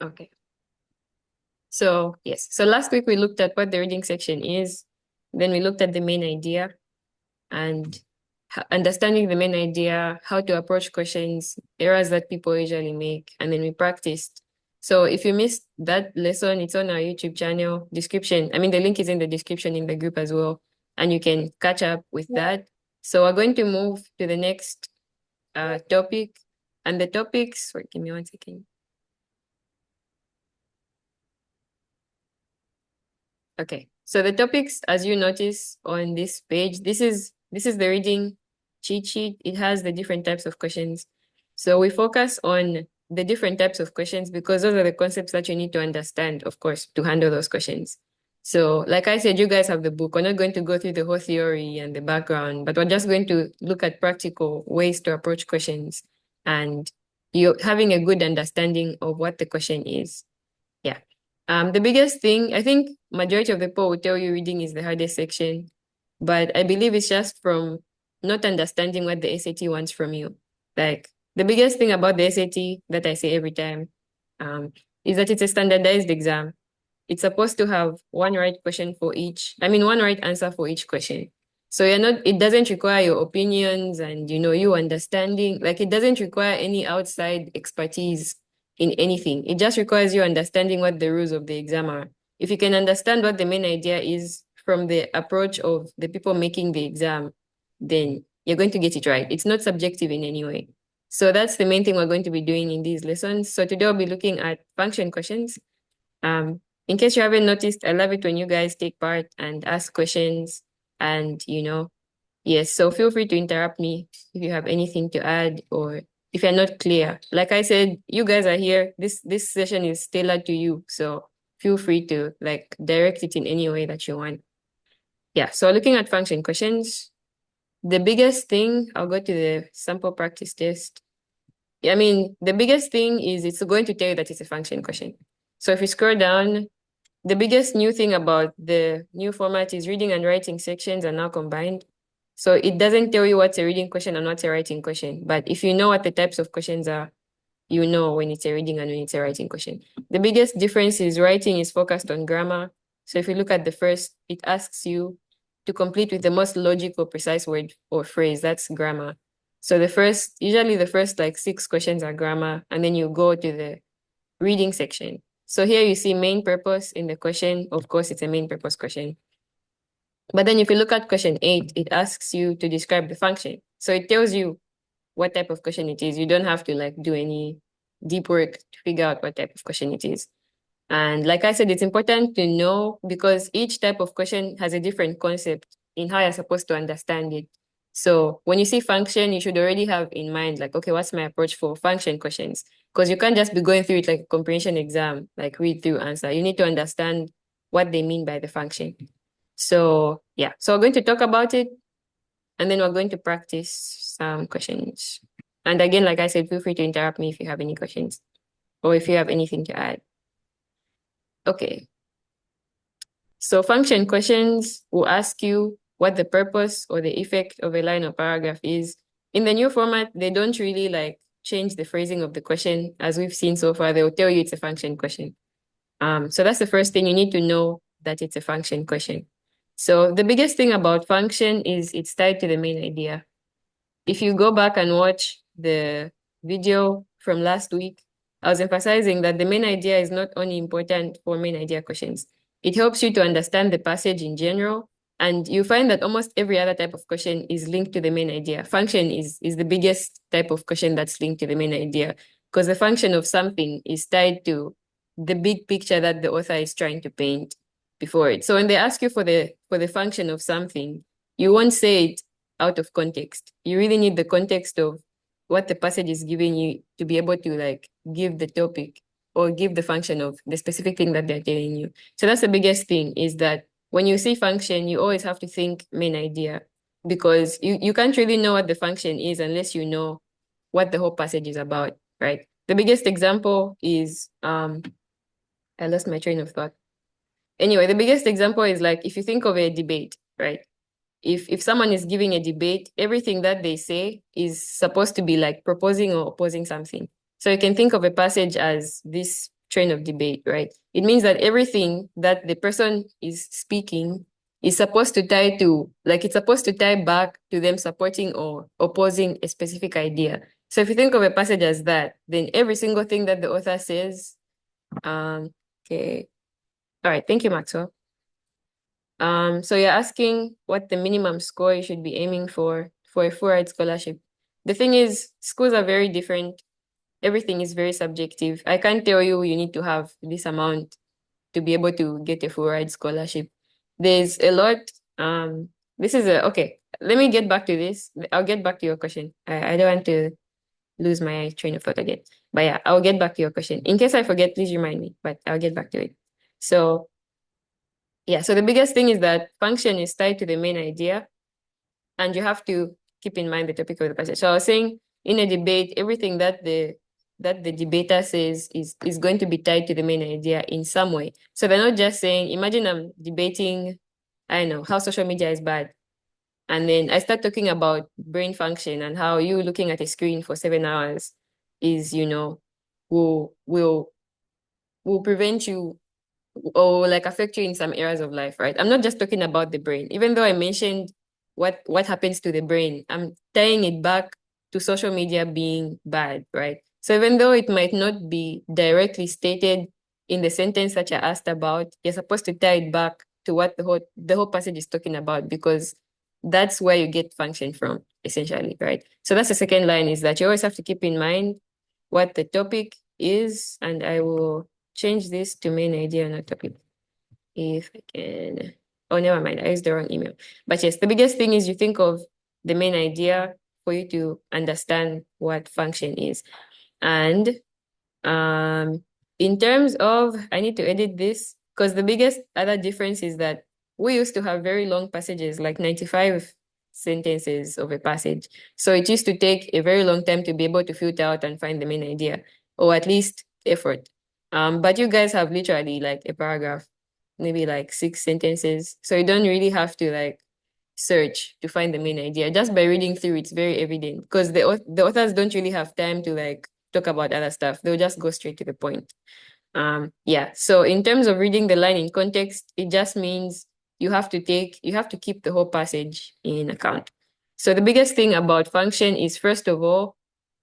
Okay. So yes, so last week we looked at what the reading section is. Then we looked at the main idea and understanding the main idea, how to approach questions, errors that people usually make, and then we practiced. So if you missed that lesson, it's on our YouTube channel description. I mean, the link is in the description in the group as well, and you can catch up with that. So we're going to move to the next topic, and the topics. Wait, give me 1 second. Okay, so the topics, as you notice on this page, this is the reading cheat sheet. It has the different types of questions. So we focus on the different types of questions because those are the concepts that you need to understand, of course, to handle those questions. So like I said, you guys have the book. We're not going to go through the whole theory and the background, but we're just going to look at practical ways to approach questions and you having a good understanding of what the question is. Yeah. The biggest thing, I think majority of the people will tell you reading is the hardest section, but I believe it's just from not understanding what the SAT wants from you. Like the biggest thing about the SAT that I say every time, is that it's a standardized exam. It's supposed to have one right question for each, I mean, one right answer for each question. So it doesn't require your opinions and, you understanding, like it doesn't require any outside expertise in anything. It just requires you understanding what the rules of the exam are. If you can understand what the main idea is from the approach of the people making the exam, then you're going to get it right. It's not subjective in any way. So that's the main thing we're going to be doing in these lessons. So today we'll be looking at function questions. In case you haven't noticed, I love it when you guys take part and ask questions and, yes, so feel free to interrupt me if you have anything to add or if you're not clear. Like I said, you guys are here. This session is tailored to you, so feel free to like direct it in any way that you want. Yeah, so looking at function questions, the biggest thing, I'll go to the sample practice test. I mean, the biggest thing is it's going to tell you that it's a function question. So if you scroll down, the biggest new thing about the new format is reading and writing sections are now combined. So it doesn't tell you what's a reading question and what's a writing question. But if you know what the types of questions are, you know when it's a reading and when it's a writing question. The biggest difference is writing is focused on grammar. So if you look at the first, it asks you to complete with the most logical, precise word or phrase. That's grammar. So usually the first like 6 questions are grammar, and then you go to the reading section. So here you see main purpose in the question. Of course, it's a main purpose question. But then if you look at question 8, it asks you to describe the function. So it tells you what type of question it is. You don't have to like do any deep work to figure out what type of question it is. And like I said, it's important to know because each type of question has a different concept in how you're supposed to understand it. So when you see function, you should already have in mind, like, okay, what's my approach for function questions? Because you can't just be going through it like a comprehension exam, like read through, answer. You need to understand what they mean by the function. So yeah, so we're going to talk about it and then we're going to practice some questions. And again, like I said, feel free to interrupt me if you have any questions or if you have anything to add. Okay. So function questions will ask you what the purpose or the effect of a line or paragraph is. In the new format, they don't really like change the phrasing of the question as we've seen so far. They'll tell you it's a function question. So that's the first thing you need to know that it's a function question. So the biggest thing about function is it's tied to the main idea. If you go back and watch the video from last week, I was emphasizing that the main idea is not only important for main idea questions. It helps you to understand the passage in general, and you find that almost every other type of question is linked to the main idea. Function is the biggest type of question that's linked to the main idea because the function of something is tied to the big picture that the author is trying to paint before it. So when they ask you for the function of something, you won't say it out of context. You really need the context of what the passage is giving you to be able to like give the topic or give the function of the specific thing that they're telling you. So that's the biggest thing is that when you see function, you always have to think main idea because you can't really know what the function is unless you know what the whole passage is about, right? The biggest example is I lost my train of thought. Anyway, the biggest example is like if you think of a debate, right? If someone is giving a debate, everything that they say is supposed to be like proposing or opposing something. So you can think of a passage as this train of debate, right? It means that everything that the person is speaking is supposed to tie to, like, it's supposed to tie back to them supporting or opposing a specific idea. So if you think of a passage as that, then every single thing that the author says, okay. All right, thank you, Maxwell. So you're asking what the minimum score you should be aiming for a full ride scholarship. The thing is, schools are very different. Everything is very subjective. I can't tell you you need to have this amount to be able to get a full ride scholarship. There's a lot. Okay. Let me get back to this. I'll get back to your question. I don't want to lose my train of thought again. But yeah, I'll get back to your question. In case I forget, please remind me, but I'll get back to it. So yeah, so the biggest thing is that function is tied to the main idea, and you have to keep in mind the topic of the passage. So I was saying in a debate, everything that the debater says is going to be tied to the main idea in some way. So they're not just saying, imagine I'm debating, I don't know, how social media is bad. And then I start talking about brain function and how you looking at a screen for 7 hours is, will prevent you or like affect you in some areas of life, right? I'm not just talking about the brain. Even though I mentioned what happens to the brain, I'm tying it back to social media being bad, right? So even though it might not be directly stated in the sentence that you asked about, you're supposed to tie it back to what the whole passage is talking about, because that's where you get function from, essentially, right? So that's the second line, is that you always have to keep in mind what the topic is, and I will change this to main idea, not topic. If I can. Oh, never mind. I used the wrong email. But yes, the biggest thing is you think of the main idea for you to understand what function is. And in terms of, I need to edit this because the biggest other difference is that we used to have very long passages, like 95 sentences of a passage. So it used to take a very long time to be able to filter out and find the main idea, or at least effort. But you guys have literally like a paragraph, maybe like 6 sentences. So you don't really have to like search to find the main idea. Just by reading through, it's very evident, because the authors don't really have time to like talk about other stuff. They'll just go straight to the point. Yeah. So in terms of reading the line in context, it just means you have to keep the whole passage in account. So the biggest thing about function is, first of all,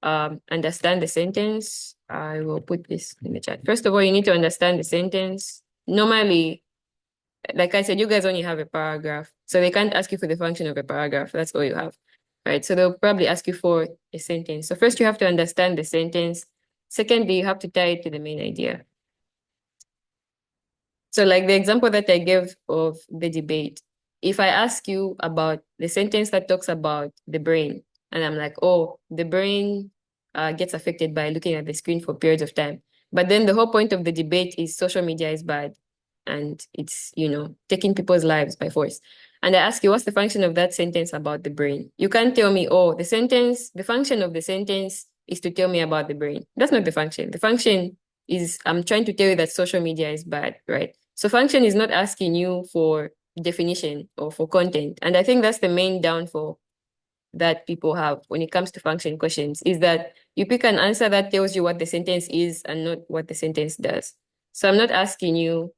understand the sentence. I will put this in the chat. First of all, you need to understand the sentence. Normally, like I said, you guys only have a paragraph, so they can't ask you for the function of a paragraph. That's all you have, right? So they'll probably ask you for a sentence. So first you have to understand the sentence. Secondly, you have to tie it to the main idea. So like the example that I gave of the debate, if I ask you about the sentence that talks about the brain, and I'm like, oh, the brain gets affected by looking at the screen for periods of time. But then the whole point of the debate is social media is bad and it's, taking people's lives by force. And I ask you, what's the function of that sentence about the brain? You can't tell me, oh, the function of the sentence is to tell me about the brain. That's not the function. The function is, I'm trying to tell you that social media is bad, right? So function is not asking you for definition or for content. And I think that's the main downfall that people have when it comes to function questions, is that you pick an answer that tells you what the sentence is and not what the sentence does. So I'm not asking you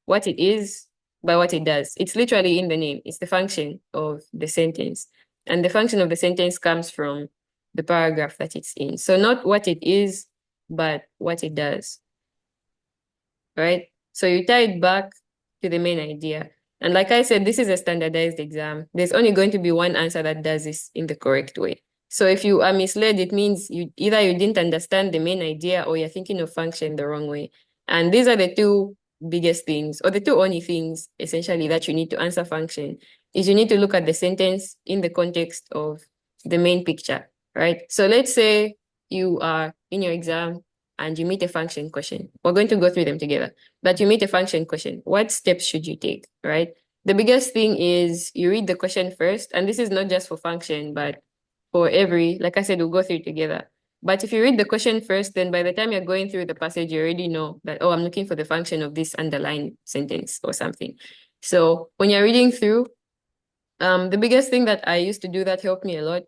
what it is, but what it does. It's literally in the name. It's the function of the sentence. And the function of the sentence comes from the paragraph that it's in. So not what it is, but what it does, right? So you tie it back to the main idea. And like I said, this is a standardized exam. There's only going to be one answer that does this in the correct way. So if you are misled, it means you didn't understand the main idea, or you're thinking of function the wrong way. And these are the two biggest things, or the two only things essentially that you need to answer function, is you need to look at the sentence in the context of the main picture, right? So let's say you are in your exam and you meet a function question. We're going to go through them together, but you meet a function question. What steps should you take, right? The biggest thing is you read the question first, and this is not just for function, but for every, like I said, we'll go through it together. But if you read the question first, then by the time you're going through the passage, you already know that, oh, I'm looking for the function of this underlined sentence or something. So when you're reading through, the biggest thing that I used to do that helped me a lot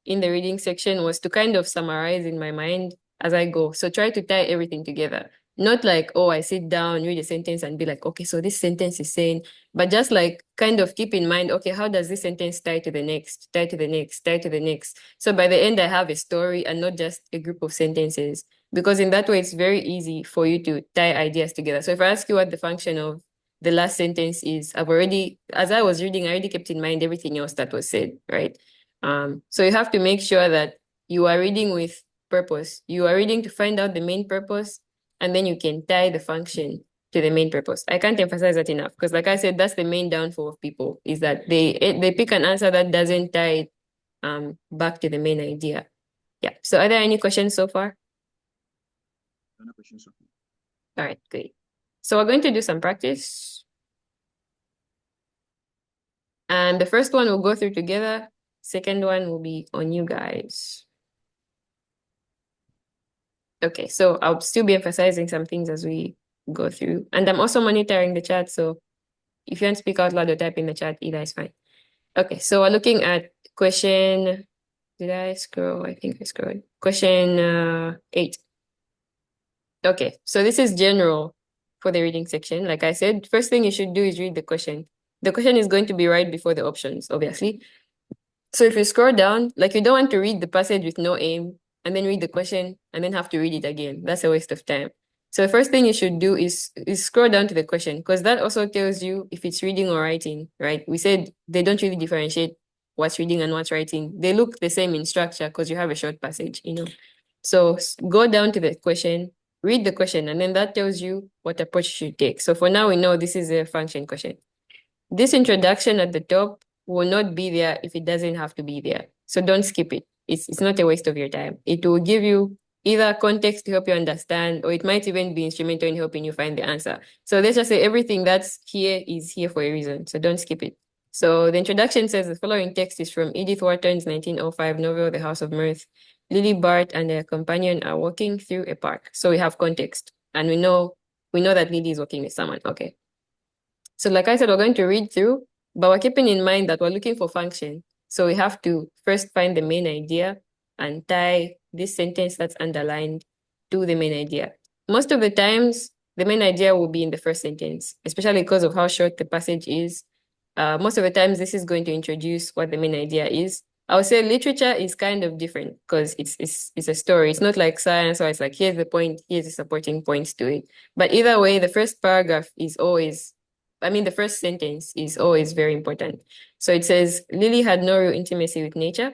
in the reading section was to kind of summarize in my mind as I go. So try to tie everything together. Not like, oh, I sit down, read a sentence and be like, okay, so this sentence is saying, but just like kind of keep in mind, okay, how does this sentence tie to the next, tie to the next, tie to the next? So by the end, I have a story and not just a group of sentences. Because in that way, it's very easy for you to tie ideas together. So if I ask you what the function of the last sentence is, I've already, as I was reading, I already kept in mind everything else that was said, right? So you have to make sure that you are reading with purpose. You are reading to find out the main purpose, and then you can tie the function to the main purpose. I can't emphasize that enough because, like I said, that's the main downfall of people is that they pick an answer that doesn't tie it back to the main idea. Yeah. So are there any questions so far? No questions. All right, great. So we're going to do some practice. And the first one we'll go through together. Second one will be on you guys. Okay, so I'll still be emphasizing some things as we go through. And I'm also monitoring the chat, so if you want to speak out loud or type in the chat, either is fine. Okay, so we're looking at question, did I scroll? I think I scrolled. Question 8. Okay, so this is general for the reading section. Like I said, first thing you should do is read the question. The question is going to be right before the options, obviously. So if you scroll down, like you don't want to read the passage with no aim and then read the question and then have to read it again. That's a waste of time. So the first thing you should do is scroll down to the question because that also tells you if it's reading or writing, right? We said they don't really differentiate what's reading and what's writing. They look the same in structure because you have a short passage, you know. So go down to the question, read the question, and then that tells you what approach you should take. So for now, we know this is a function question. This introduction at the top will not be there if it doesn't have to be there. So don't skip it. It's not a waste of your time. It will give you either context to help you understand, or it might even be instrumental in helping you find the answer. So let's just say everything that's here is here for a reason. So don't skip it. So the introduction says the following text is from Edith Wharton's 1905 novel, The House of Mirth. Lily Bart and their companion are walking through a park. So we have context, and we know that Lily is walking with someone. Okay. So like I said, we're going to read through, but we're keeping in mind that we're looking for function. So we have to first find the main idea and tie this sentence that's underlined to the main idea. Most of the times, the main idea will be in the first sentence, especially because of how short the passage is. Most of the times, this is going to introduce what the main idea is. I would say literature is kind of different because it's a story. It's not like science where it's like, here's the point, here's the supporting points to it. But either way, the first paragraph is always, the first sentence is always very important. So it says, Lily had no real intimacy with nature,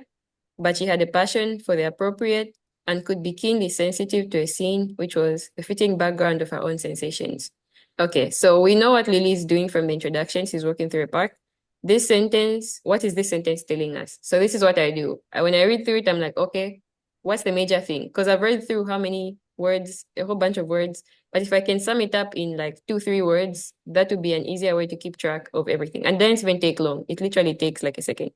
but she had a passion for the appropriate and could be keenly sensitive to a scene which was the fitting background of her own sensations. Okay, so we know what Lily is doing from the introduction. She's walking through a park. This sentence, what is this sentence telling us? So this is what I do. When I read through it, I'm like, okay, what's the major thing? Because I've read through how many words, a whole bunch of words. But if I can sum it up in like 2-3 words, that would be an easier way to keep track of everything. And then it won't take long. It literally takes like a second.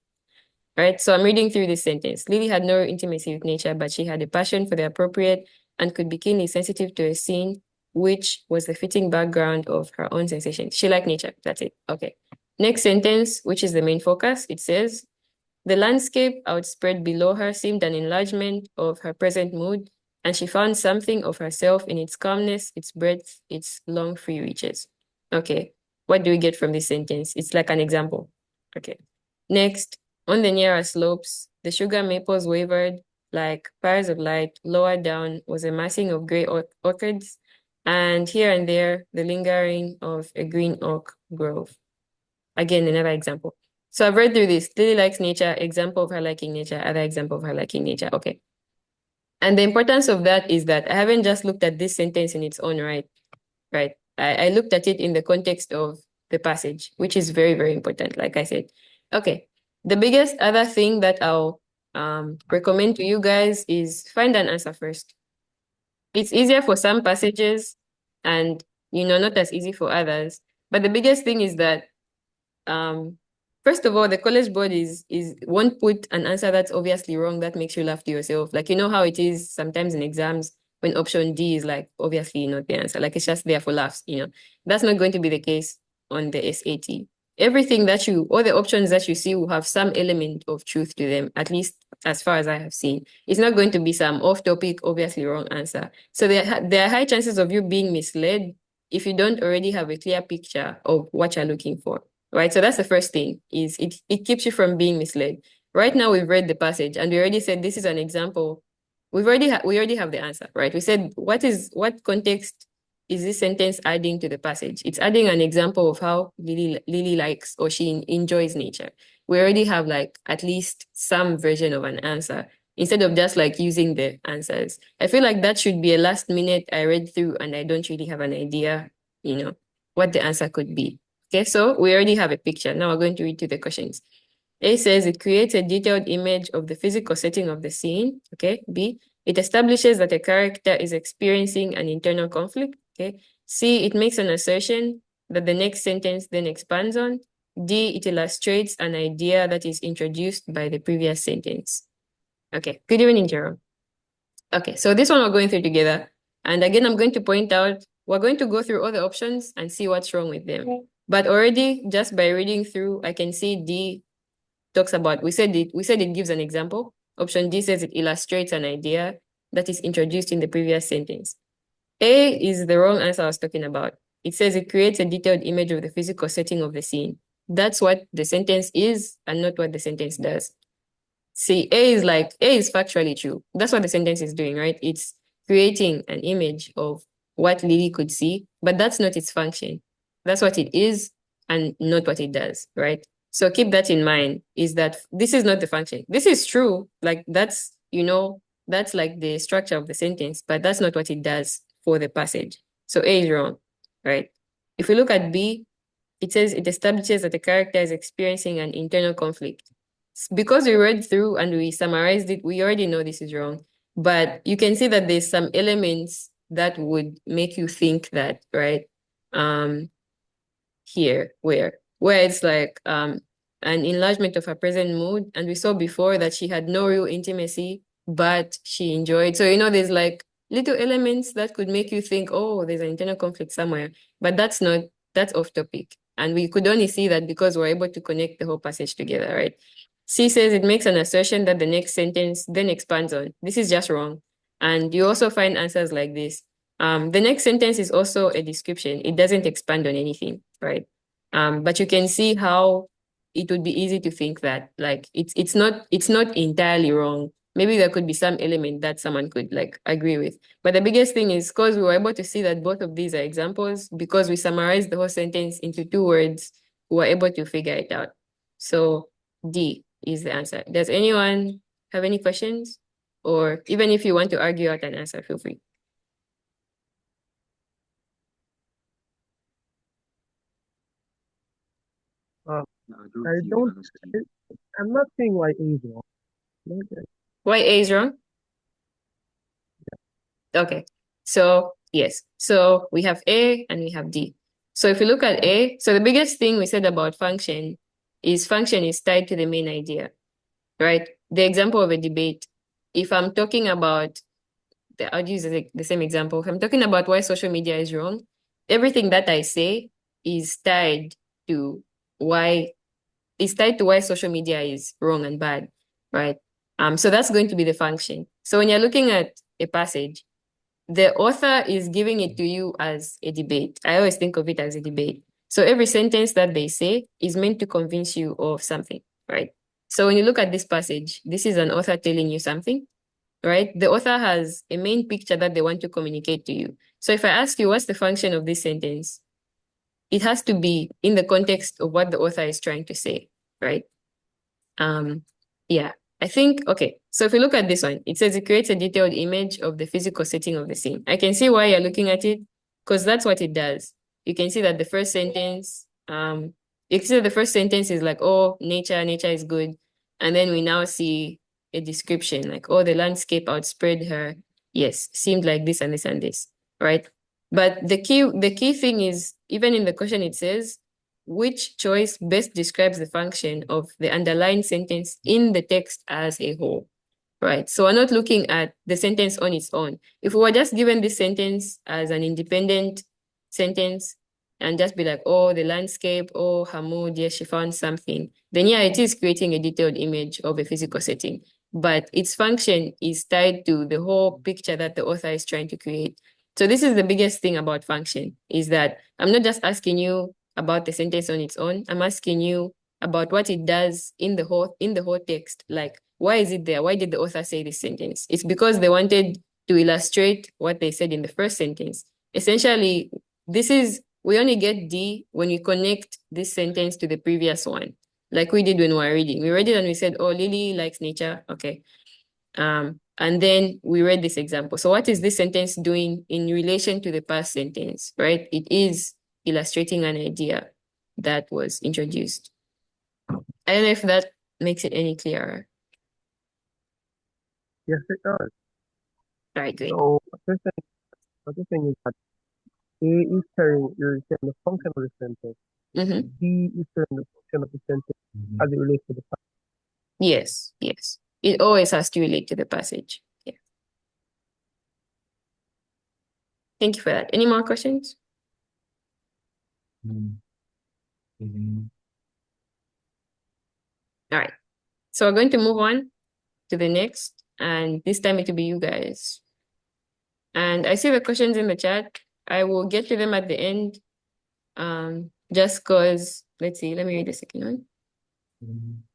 Right? So I'm reading through this sentence. Lily had no intimacy with nature, but she had a passion for the appropriate and could be keenly sensitive to a scene which was the fitting background of her own sensations. She liked nature. That's it. Okay. Next sentence, which is the main focus, it says, the landscape outspread below her seemed an enlargement of her present mood, and she found something of herself in its calmness, its breadth, its long free reaches. Okay. What do we get from this sentence? It's like an example. Okay. Next, on the nearer slopes, the sugar maples wavered like fires of light. Lower down was a massing of gray orchids, and here and there, the lingering of a green oak grove. Again, another example. So I've read through this. Lily likes nature, example of her liking nature, other example of her liking nature. Okay. And the importance of that is that I haven't just looked at this sentence in its own right, right? I looked at it in the context of the passage, which is very, very important, like I said. Okay. The biggest other thing that I'll recommend to you guys is find an answer first. It's easier for some passages and, not as easy for others. But the biggest thing is that, first of all, the College Board won't put an answer that's obviously wrong that makes you laugh to yourself. Like, you know how it is sometimes in exams when option D is like, obviously not the answer. Like, it's just there for laughs, That's not going to be the case on the SAT. All the options that you see will have some element of truth to them, at least as far as I have seen. It's not going to be some off-topic, obviously wrong answer. So there are high chances of you being misled if you don't already have a clear picture of what you're looking for, right? So that's the first thing, is it keeps you from being misled. Right now, we've read the passage and we already said this is an example. We already have the answer, right? We said what context is this sentence adding to the passage? It's adding an example of how Lily likes or she enjoys nature. We already have like at least some version of an answer instead of just like using the answers. I feel like that should be a last minute I read through and I don't really have an idea, what the answer could be. Okay, so we already have a picture. Now we're going to read to the questions. A says it creates a detailed image of the physical setting of the scene. Okay. B, it establishes that a character is experiencing an internal conflict. Okay. C, it makes an assertion that the next sentence then expands on. D, it illustrates an idea that is introduced by the previous sentence. Okay. Good evening, Jerome. Okay, so this one we're going through together. And again, I'm going to point out, we're going to go through all the options and see what's wrong with them. Okay. But already, just by reading through, I can see D talks about, we said it gives an example. Option D says it illustrates an idea that is introduced in the previous sentence. A is the wrong answer I was talking about. It says it creates a detailed image of the physical setting of the scene. That's what the sentence is and not what the sentence does. See, A is factually true. That's what the sentence is doing, right? It's creating an image of what Lily could see, but that's not its function. That's what it is and not what it does, right? So keep that in mind, is that this is not the function. This is true, like that's like the structure of the sentence, but that's not what it does for the passage. So A is wrong, right? If we look at B, it says it establishes that the character is experiencing an internal conflict. Because we read through and we summarized it, we already know this is wrong. But you can see that there's some elements that would make you think that, right? Here, where it's like an enlargement of her present mood. And we saw before that she had no real intimacy, but she enjoyed. So, there's like little elements that could make you think, oh, there's an internal conflict somewhere. But that's off topic. And we could only see that because we're able to connect the whole passage together, right? C says it makes an assertion that the next sentence then expands on. This is just wrong. And you also find answers like this. The next sentence is also a description. It doesn't expand on anything, right? But you can see how it would be easy to think that like it's not entirely wrong. Maybe there could be some element that someone could like agree with. But the biggest thing is because we were able to see that both of these are examples, because we summarized the whole sentence into 2 words, we were able to figure it out. So D is the answer. Does anyone have any questions? Or even if you want to argue out an answer, feel free. I I don't, I'm not seeing why A is wrong. Okay. Why A is wrong? Okay, so yes, so we have A and we have D. So if you look at A, so the biggest thing we said about function is tied to the main idea, right? The example of a debate, if I'm talking about, I'll use the same example. If I'm talking about why social media is wrong, everything that I say is tied to why social media is wrong and bad, right? So that's going to be the function. So when you're looking at a passage, the author is giving it to you as a debate. I always think of it as a debate. So every sentence that they say is meant to convince you of something, right? So when you look at this passage, this is an author telling you something, right? The author has a main picture that they want to communicate to you. So if I ask you, what's the function of this sentence? It has to be in the context of what the author is trying to say, right? Yeah, I think, okay. So if you look at this one, it says it creates a detailed image of the physical setting of the scene. I can see why you're looking at it, because that's what it does. You can see that the first sentence, you can see that the first sentence is like, oh, nature is good. And then we now see a description like, oh, the landscape outspread her. Yes, seemed like this and this and this, right? But the key thing is, even in the question it says, which choice best describes the function of the underlying sentence in the text as a whole, right? So we're not looking at the sentence on its own. If we were just given this sentence as an independent sentence and just be like, oh, the landscape, oh, her mood, yes, she found something, then yeah, it is creating a detailed image of a physical setting. but its function is tied to the whole picture that the author is trying to create. So this is the biggest thing about function, is that I'm not just asking you about the sentence on its own. I'm asking you about what it does in the whole text. Like, why is it there? Why did the author say this sentence? It's because they wanted to illustrate what they said in the first sentence. Essentially, we only get D when we connect this sentence to the previous one, like we did when we were reading. We read it and we said, oh, Lily likes nature. Okay. And then we read this example. So what is this sentence doing in relation to the past sentence, right? It is illustrating an idea that was introduced. I don't know if that makes it any clearer. Yes, it does. All right, great. So the thing is that A is telling you're saying the function of the sentence. Mm-hmm. B is telling the function of the sentence as it relates to the past. Yes, yes. It always has to relate to the passage. Yeah. Thank you for that. Any more questions? All right. So we're going to move on to the next, and this time it will be you guys. And I see the questions in the chat. I will get to them at the end. Just because, let's see, let me read the second one.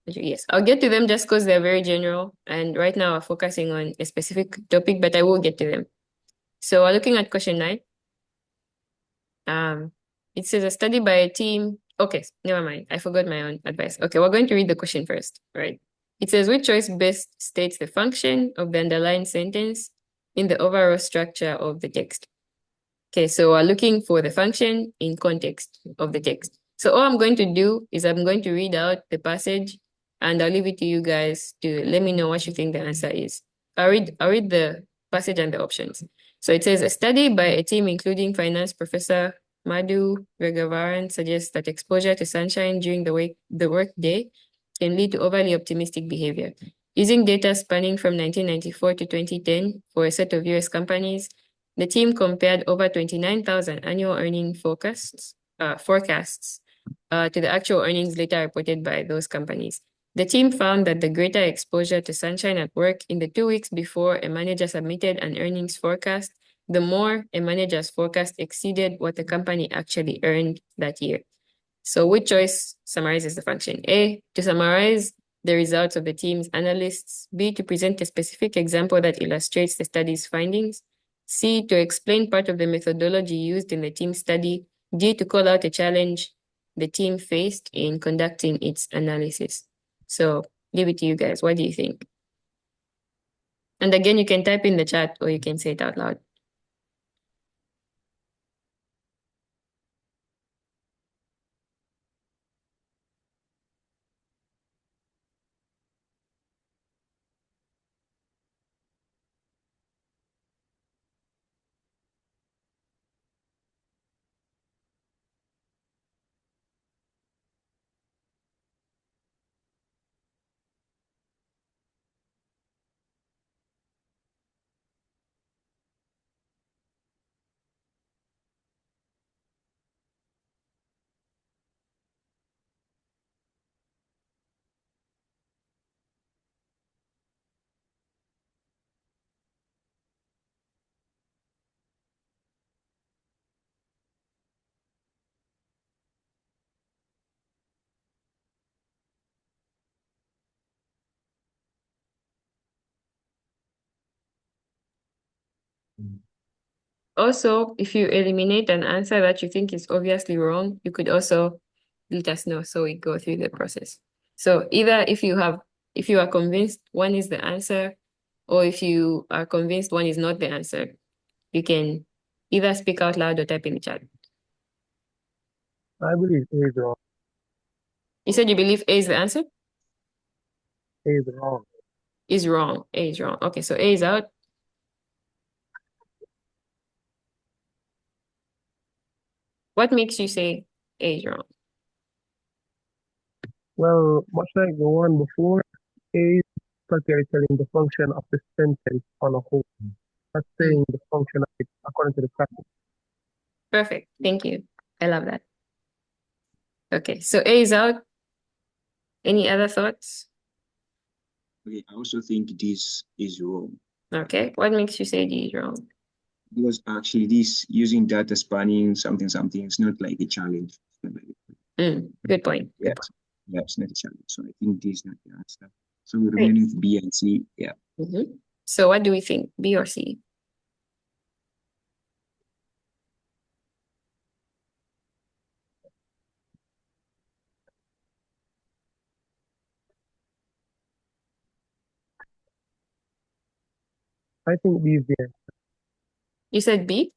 Yes, I'll get to them just because they're very general. And right now we're focusing on a specific topic, but I will get to them. So we're looking at question 9. It says a study by a team. Okay, never mind. I forgot my own advice. Okay, we're going to read the question first, right? It says, which choice best states the function of the underlying sentence in the overall structure of the text? Okay, so we're looking for the function in context of the text. So all I'm going to do is I'm going to read out the passage and I'll leave it to you guys to let me know what you think the answer is. I'll read the passage and the options. So it says, a study by a team including finance professor Madhu Raghuvaran suggests that exposure to sunshine during the work day can lead to overly optimistic behavior. Using data spanning from 1994 to 2010 for a set of US companies, the team compared over 29,000 annual earning forecasts to the actual earnings later reported by those companies. The team found that the greater exposure to sunshine at work in the 2 weeks before a manager submitted an earnings forecast, the more a manager's forecast exceeded what the company actually earned that year. So which choice summarizes the function? A, to summarize the results of the team's analysts. B, to present a specific example that illustrates the study's findings. C, to explain part of the methodology used in the team study. D, to call out a challenge the team faced in conducting its analysis. So leave it to you guys. What do you think? And again, you can type in the chat or you can say it out loud. Also, if you eliminate an answer that you think is obviously wrong, you could also let us know so we go through the process. So either if you are convinced one is the answer, or if you are convinced one is not the answer, you can either speak out loud or type in the chat. I believe A is wrong. You said you believe A is the answer? A is wrong. Is wrong. A is wrong. Okay, so A is out. What makes you say A is wrong? Well, much like the one before, A is practically telling the function of the sentence on a whole. That's saying the function of it according to the practice. Perfect. Thank you. I love that. Okay, so A is out. Any other thoughts? Okay, I also think this is wrong Okay, what makes you say D is wrong? because actually this using data spanning something is not like a challenge. It's not like Good point. yes, yeah, it's not a challenge. So I think this is not the answer. So we Great. remain with B and C. Yeah. So what do we think, B or C? I think B is the answer. You said B?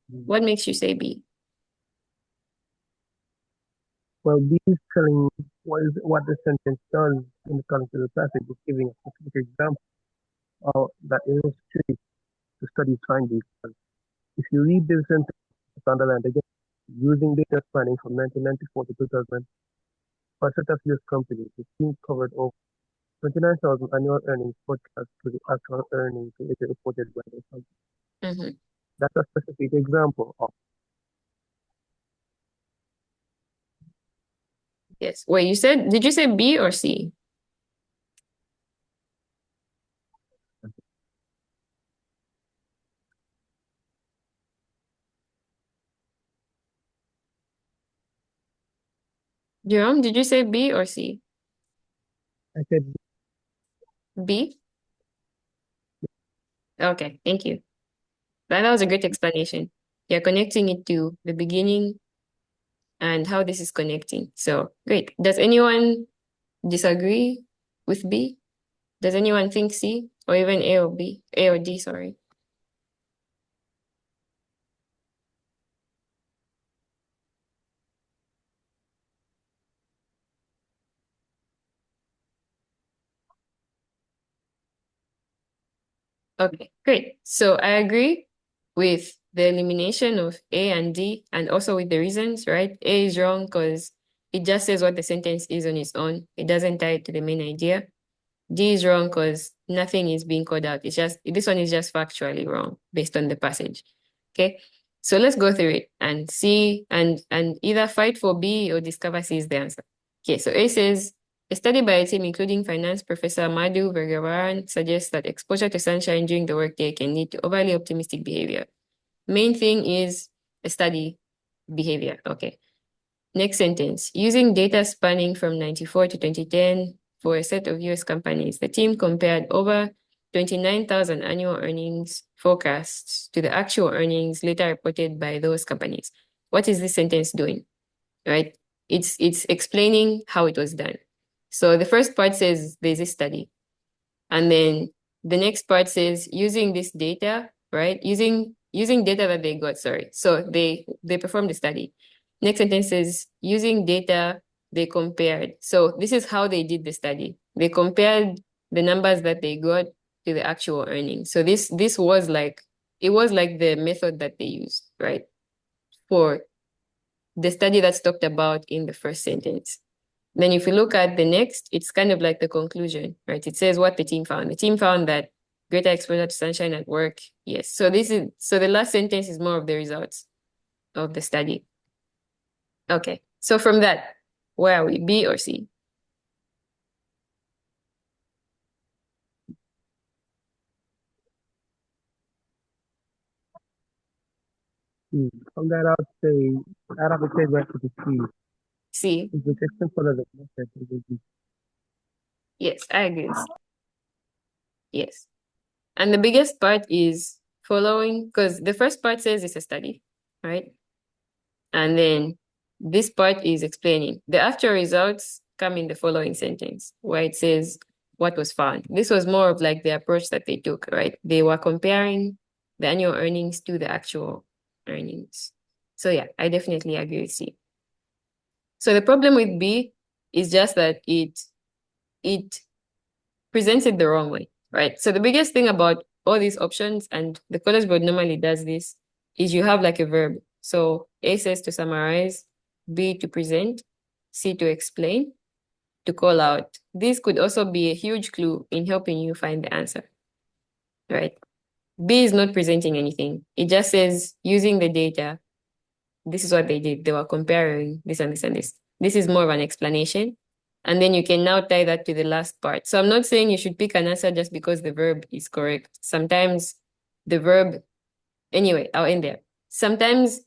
What makes you say B? Well, B is telling what the sentence does in the context of the passage. It's giving a specific example that illustrates the study's findings. If you read the sentence, it's underlined again, using data spanning from 1994 to 2000, for a set of US companies, the team covered over 29,000 annual earnings forecast to the actual earnings later reported by the company. That's a specific example of. Yes. Wait, did you say B or C? Jerome, did you say B or C? I said B? Okay, thank you. That was a great explanation. You're connecting it to the beginning and how this is connecting. So great. Does anyone disagree with B? Does anyone think C or even A or B? A or D, sorry. Okay, great. So I agree with the elimination of A and D and also with the reasons, right? A is wrong because it just says what the sentence is on its own. It doesn't tie it to the main idea. D is wrong because nothing is being called out. It's just, this one is just factually wrong based on the passage. Okay, so let's go through it and see and either fight for B or discover C is the answer. Okay, so A says, a study by a team including finance professor Madhu Vergavaran suggests that exposure to sunshine during the workday can lead to overly optimistic behavior. Main thing is a study behavior. Okay. Next sentence. Using data spanning from 94 to 2010 for a set of US companies, the team compared over 29,000 annual earnings forecasts to the actual earnings later reported by those companies. What is this sentence doing? Right? It's explaining how it was done. So the first part says there's a study. And then the next part says using this data, right? Using data that they got, sorry. So they performed the study. Next sentence says using data they compared. So this is how they did the study. They compared the numbers that they got to the actual earnings. So this was like, it was like the method that they used, right? For the study that's talked about in the first sentence. Then if you look at the next, it's kind of like the conclusion, right? It says what the team found. The team found that greater exposure to sunshine at work. Yes. So the last sentence is more of the results of the study. Okay. So from that, where are we? B or C? From that, I'd have to say back to the C. C. If it's extent further the method, it will be. Yes, I agree. Yes. And the biggest part is following, because the first part says it's a study, right? And then this part is explaining. The actual results come in the following sentence, where it says what was found. This was more of like the approach that they took, right? They were comparing the annual earnings to the actual earnings. So yeah, I definitely agree with C. So the problem with B is just that it presents it the wrong way, right? So the biggest thing about all these options, and the College Board normally does this, is you have like a verb. So A says to summarize, B to present, C to explain, to call out. This could also be a huge clue in helping you find the answer, right? B is not presenting anything. It just says using the data, this is what they did. They were comparing this and this and this. This is more of an explanation. And then you can now tie that to the last part. So I'm not saying you should pick an answer just because the verb is correct. Sometimes the verb, anyway, I'll end there. Sometimes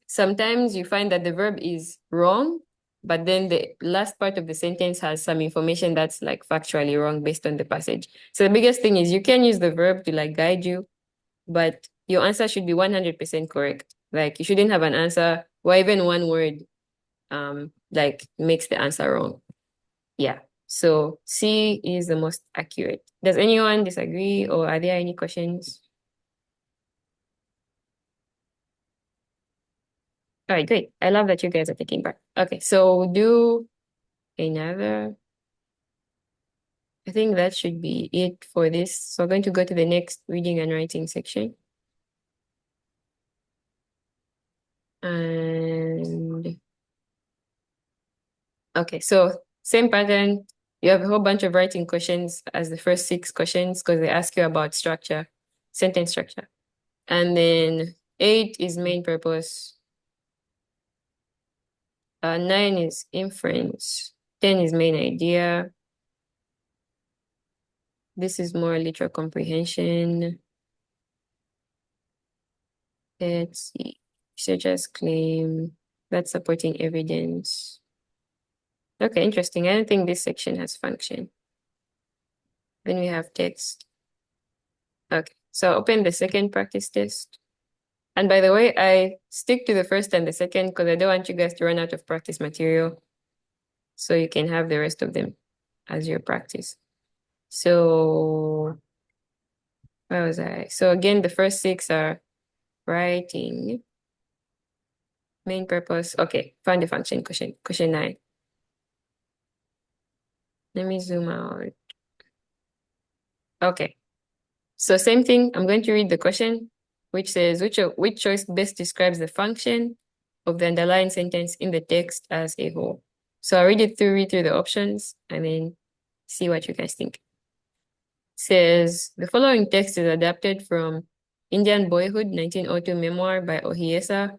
you find that the verb is wrong, but then the last part of the sentence has some information that's like factually wrong based on the passage. So the biggest thing is you can use the verb to like guide you, but your answer should be 100% correct. Like you shouldn't have an answer where even one word like makes the answer wrong. Yeah. So C is the most accurate. Does anyone disagree or are there any questions? All right, great. I love that you guys are taking part. Okay, so we'll do another. I think that should be it for this. So we're going to go to the next reading and writing section. And okay, so same pattern. You have a whole bunch of writing questions as the first 6 questions because they ask you about structure, sentence structure. And then 8 is main purpose. 9 is inference. 10 is main idea. This is more literal comprehension. Let's see. Researchers claim that's supporting evidence. Okay, interesting. I don't think this section has function. Then we have text. Okay, so open the second practice test. And by the way, I stick to the first and the second because I don't want you guys to run out of practice material. So you can have the rest of them as your practice. So where was I? So again, the first 6 are writing, main purpose. Okay, find the function question 9. Let me zoom out. Okay. So same thing, I'm going to read the question, which says, which choice best describes the function of the underlying sentence in the text as a whole? So I'll read through the options and then see what you guys think. It says, the following text is adapted from Indian Boyhood, 1902 memoir by Ohiesa,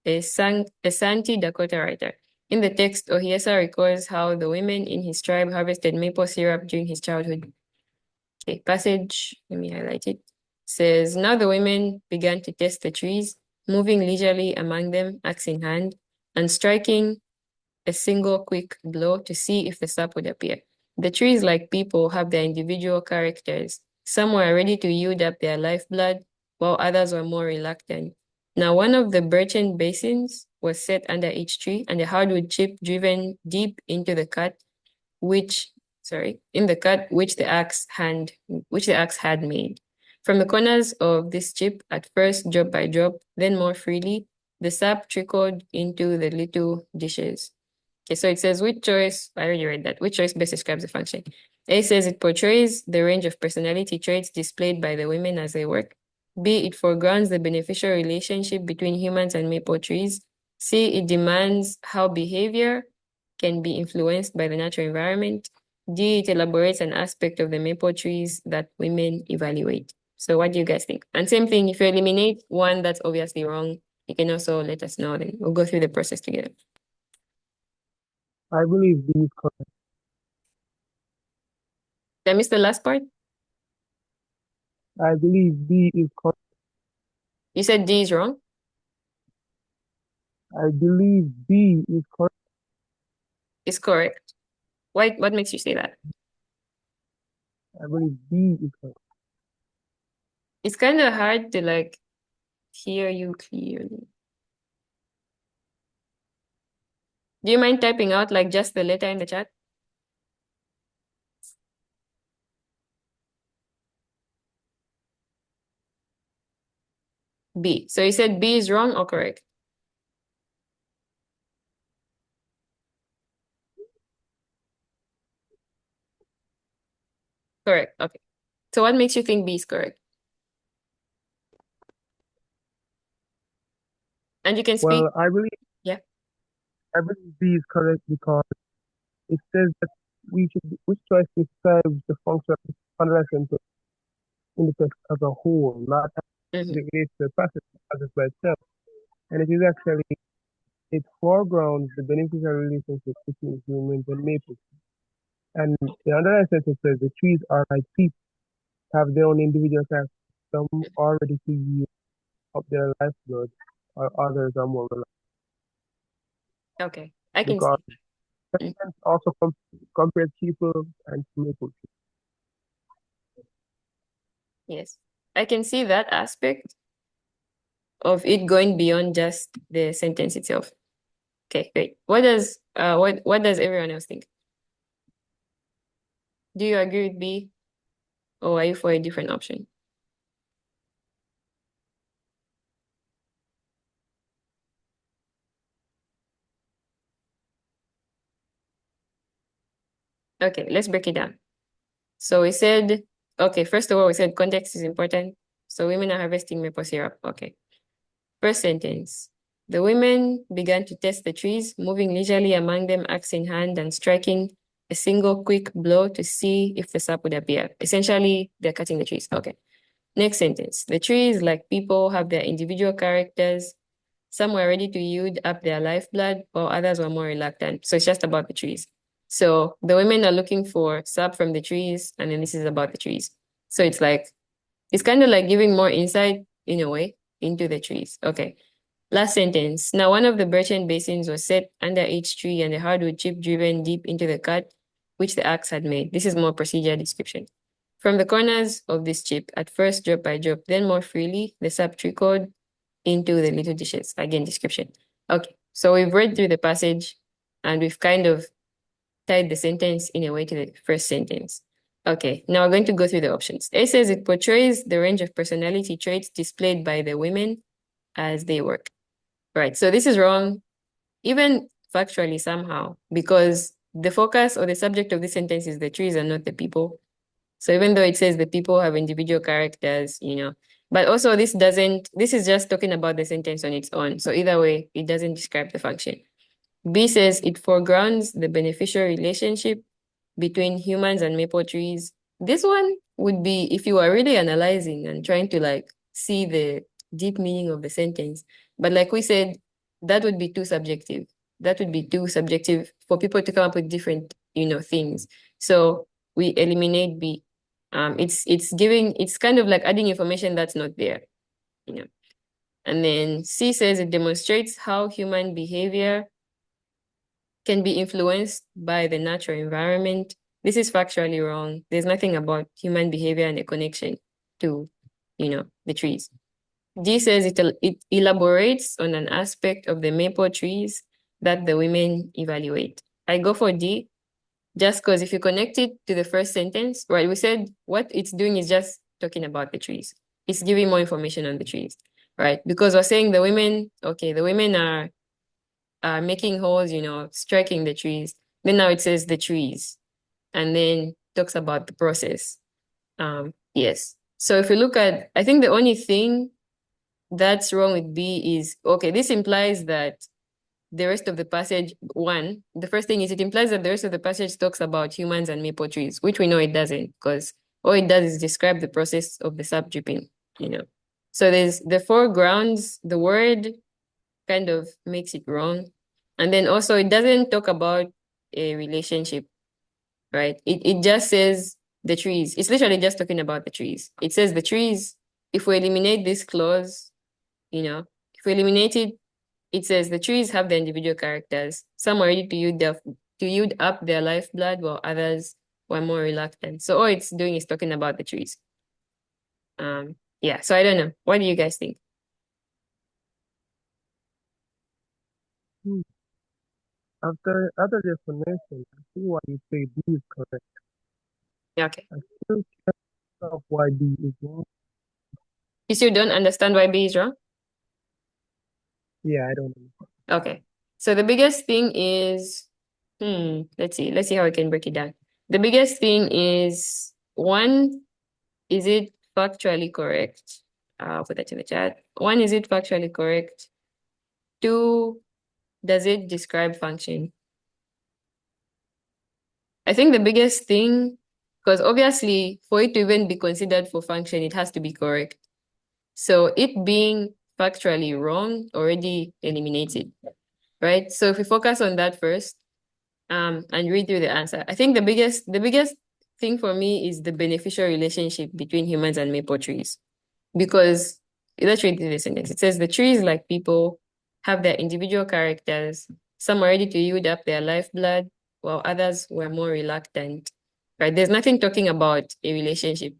a Santi Dakota writer. In the text, Ohiesa records how the women in his tribe harvested maple syrup during his childhood. Okay, passage, let me highlight it. Says, now the women began to test the trees, moving leisurely among them, axe in hand, and striking a single quick blow to see if the sap would appear. The trees, like people, have their individual characters. Some were ready to yield up their lifeblood, while others were more reluctant. Now one of the birchen basins was set under each tree, and a hardwood chip driven deep into the cut, which the axe had made. From the corners of this chip, at first drop by drop, then more freely, the sap trickled into the little dishes. Okay, so it says which choice, I already read that, which choice best describes the function? A says it portrays the range of personality traits displayed by the women as they work. B, it foregrounds the beneficial relationship between humans and maple trees. C, it demands how behavior can be influenced by the natural environment. D, it elaborates an aspect of the maple trees that women evaluate. So what do you guys think? And same thing, if you eliminate one that's obviously wrong, you can also let us know, then we'll go through the process together. I believe B is correct. Did I miss the last part? I believe B is correct. You said D is wrong? I believe B is correct. It's correct. What makes you say that? I believe B is correct. It's kind of hard to like hear you clearly. Do you mind typing out like just the letter in the chat? B. So you said B is wrong or correct? Correct. Okay. So what makes you think B is correct? And you can speak. Well, I believe B is correct because it says that which choice describes the function of the underlying sentence in the text as a whole, not as it relates to the passage as it by itself. And it is actually, it foregrounds the beneficial relationship between humans and maples. And the other sentence says the trees are like people, have their own individual character. Some are ready to yield up their lifeblood, or others are more reliant. Okay, I can Because see. sentence also compares people and maple trees. Yes, I can see that aspect of it going beyond just the sentence itself. Okay, great. What does everyone else think? Do you agree with B, or are you for a different option? Okay, let's break it down. So we said, okay, first of all, we said context is important. So women are harvesting maple syrup. Okay. First sentence. The women began to test the trees, moving leisurely among them, axe in hand, and striking a single quick blow to see if the sap would appear. Essentially, they're cutting the trees. Okay. Next sentence. The trees, like people, have their individual characters. Some were ready to yield up their lifeblood, while others were more reluctant. So it's just about the trees. So the women are looking for sap from the trees, and then this is about the trees. So it's kind of like giving more insight in a way into the trees. Okay. Last sentence. Now, one of the birchen basins was set under each tree and a hardwood chip driven deep into the cut, which the axe had made. This is more procedure description. From the corners of this chip, at first drop by drop, then more freely, the sap trickled into the little dishes. Again, description. Okay, so we've read through the passage and we've kind of tied the sentence in a way to the first sentence. Okay, now we're going to go through the options. A says it portrays the range of personality traits displayed by the women as they work. Right, so this is wrong, even factually somehow, because the focus or the subject of this sentence is the trees and not the people. So even though it says the people have individual characters, but also this is just talking about the sentence on its own. So either way, it doesn't describe the function. B says it foregrounds the beneficial relationship between humans and maple trees. This one would be if you are really analyzing and trying to like see the deep meaning of the sentence. But like we said, that would be too subjective. That would be too subjective for people to come up with different, things. So we eliminate B. It's kind of like adding information that's not there, you know. And then C says it demonstrates how human behavior can be influenced by the natural environment. This is factually wrong. There's nothing about human behavior and a connection to, the trees. D says it elaborates on an aspect of the maple trees that the women evaluate. I go for D just because if you connect it to the first sentence, right, we said what it's doing is just talking about the trees. It's giving more information on the trees, right? Because we're saying the women are making holes, striking the trees. Then now it says the trees, and then talks about the process. Yes. So if you look at, I think the only thing that's wrong with B is, okay, this implies that the rest of the passage, the first thing is it implies that the rest of the passage talks about humans and maple trees, which we know it doesn't, because all it does is describe the process of the sap dripping, So there's the foregrounds, the word kind of makes it wrong. And then also it doesn't talk about a relationship, right? It just says the trees. It's literally just talking about the trees. It says the trees, if we eliminate this clause, if we eliminate it, it says the trees have their individual characters. Some are ready to yield up their lifeblood, while others were more reluctant. So all it's doing is talking about the trees. Yeah, so I don't know. What do you guys think? Hmm. After the explanation, I see why you say B is correct. Okay. I still can't stop why B is wrong. You still don't understand why B is wrong? Yeah, I don't know. Okay. So the biggest thing is, let's see how we can break it down. The biggest thing is, one, is it factually correct? I'll put that in the chat. One, is it factually correct? Two, does it describe function? I think the biggest thing, because obviously for it to even be considered for function, it has to be correct. So it being factually wrong already eliminates it, right? So if we focus on that first, and read through the answer. I think the biggest thing for me is the beneficial relationship between humans and maple trees. Because let's read through the sentence. It says the trees, like people, have their individual characters. Some are ready to yield up their lifeblood, while others were more reluctant. Right? There's nothing talking about a relationship.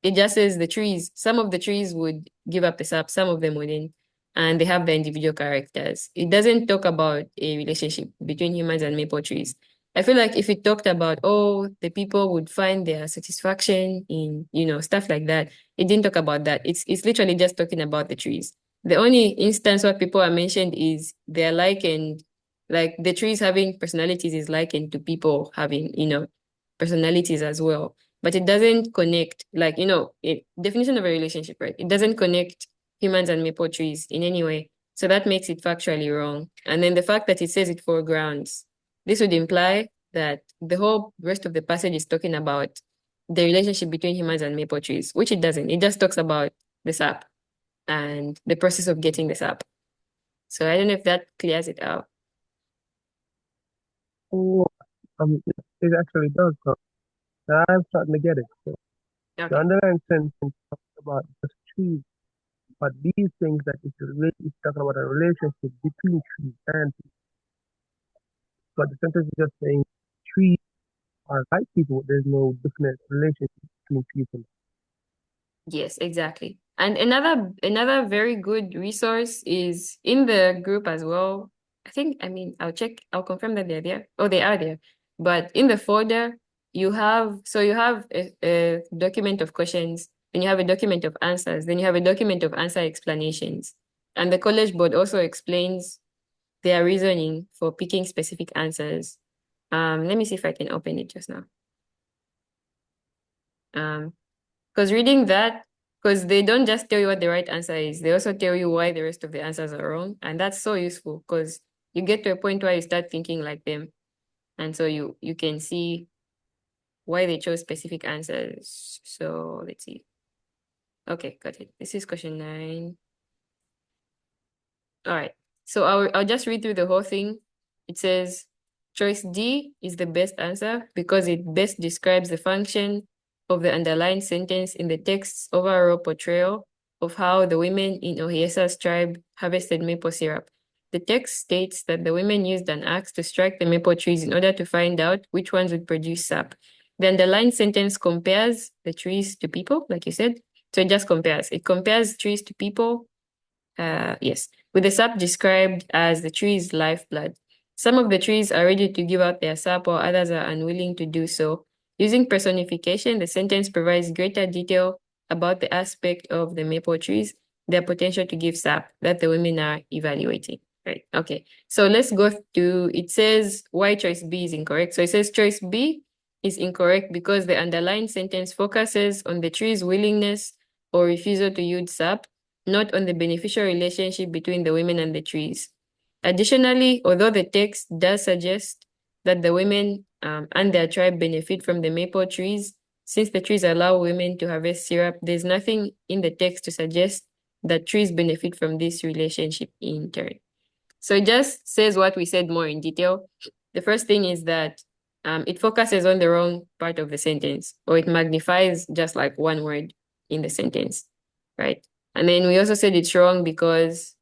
It just says the trees, some of the trees would give up the sap, some of them wouldn't, and they have their individual characters. It doesn't talk about a relationship between humans and maple trees. I feel like if it talked about, oh, the people would find their satisfaction in, stuff like that, it didn't talk about that. It's literally just talking about the trees. The only instance where people are mentioned is they're likened, like the trees having personalities is likened to people having, personalities as well, but it doesn't connect, like, definition of a relationship, right? It doesn't connect humans and maple trees in any way. So that makes it factually wrong. And then the fact that it says it foregrounds, this would imply that the whole rest of the passage is talking about the relationship between humans and maple trees, which it doesn't. It just talks about the sap and the process of getting the sap. So I don't know if that clears it out. Oh, it actually does. So now I'm starting to get it. So the Okay. underlying sentence talks about just trees, but these things that it's talking about a relationship between trees and people. But the sentence is just saying trees are like people. There's no definite relationship between people. Yes, exactly. And another very good resource is in the group as well. I'll check, I'll confirm that they're there. Oh, they are there. But in the folder, you have a document of questions, then you have a document of answers, then you have a document of answer explanations. And the College Board also explains their reasoning for picking specific answers. Let me see if I can open it just now. Because reading that, because they don't just tell you what the right answer is, they also tell you why the rest of the answers are wrong. And that's so useful because you get to a point where you start thinking like them. And so you can see why they chose specific answers. So let's see. Okay, got it. This is question 9. All right. So I'll just read through the whole thing. It says choice D is the best answer because it best describes the function of the underlined sentence in the text's overall portrayal of how the women in Ohiesa's tribe harvested maple syrup. The text states that the women used an axe to strike the maple trees in order to find out which ones would produce sap. The underlined sentence compares the trees to people, like you said. So it just compares. It compares trees to people. Yes, with the sap described as the tree's lifeblood. Some of the trees are ready to give out their sap while others are unwilling to do so. Using personification, the sentence provides greater detail about the aspect of the maple trees, their potential to give sap that the women are evaluating. Right. Okay. So let's go to, it says why choice B is incorrect. So it says choice B is incorrect because the underlying sentence focuses on the tree's willingness or refusal to yield sap, not on the beneficial relationship between the women and the trees. Additionally, although the text does suggest that the women and their tribe benefit from the maple trees, since the trees allow women to harvest syrup, there's nothing in the text to suggest that trees benefit from this relationship in turn. So it just says what we said more in detail. The first thing is that it focuses on the wrong part of the sentence, or it magnifies just like one word in the sentence, right? And then we also said it's wrong because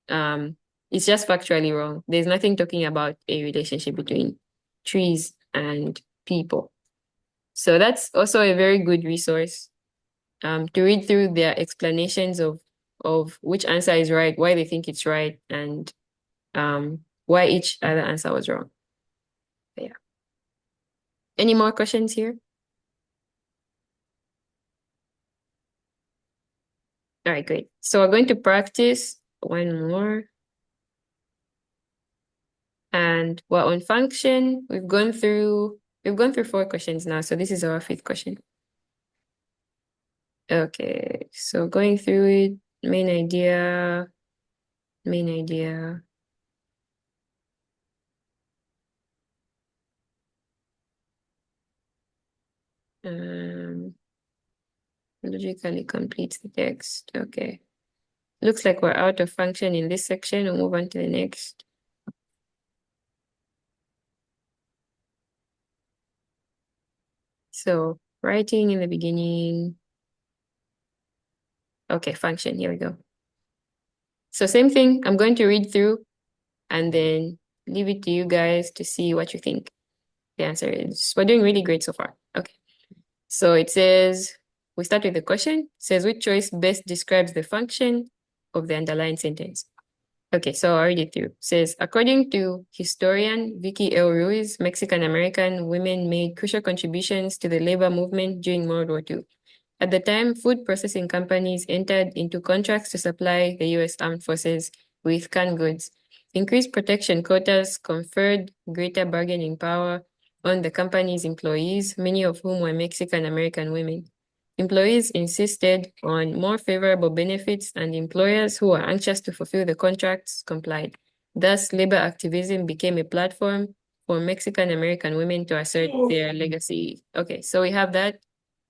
it's just factually wrong. There's nothing talking about a relationship between trees and people. So that's also a very good resource to read through their explanations of which answer is right, why they think it's right, and why each other answer was wrong. But yeah. Any more questions here? All right, great. So we're going to practice one more. And we're on function. We've gone through 4 questions now. So this is our 5th question. Okay, so going through it, main idea. Logically completes the text. Okay. Looks like we're out of function in this section. We'll move on to the next. So writing in the beginning. Okay, function, here we go. So same thing, I'm going to read through and then leave it to you guys to see what you think. The answer is, we're doing really great so far. Okay. So it says, we start with the question. It says, which choice best describes the function of the underlying sentence? Okay, so I'll read it through. It says, according to historian Vicky L. Ruiz, Mexican-American women made crucial contributions to the labor movement during World War II. At the time, food processing companies entered into contracts to supply the U.S. Armed Forces with canned goods. Increased protection quotas conferred greater bargaining power on the company's employees, many of whom were Mexican-American women. Employees insisted on more favorable benefits, and employers who were anxious to fulfill the contracts complied. Thus, labor activism became a platform for Mexican-American women to assert their legacy. Okay, so we have that.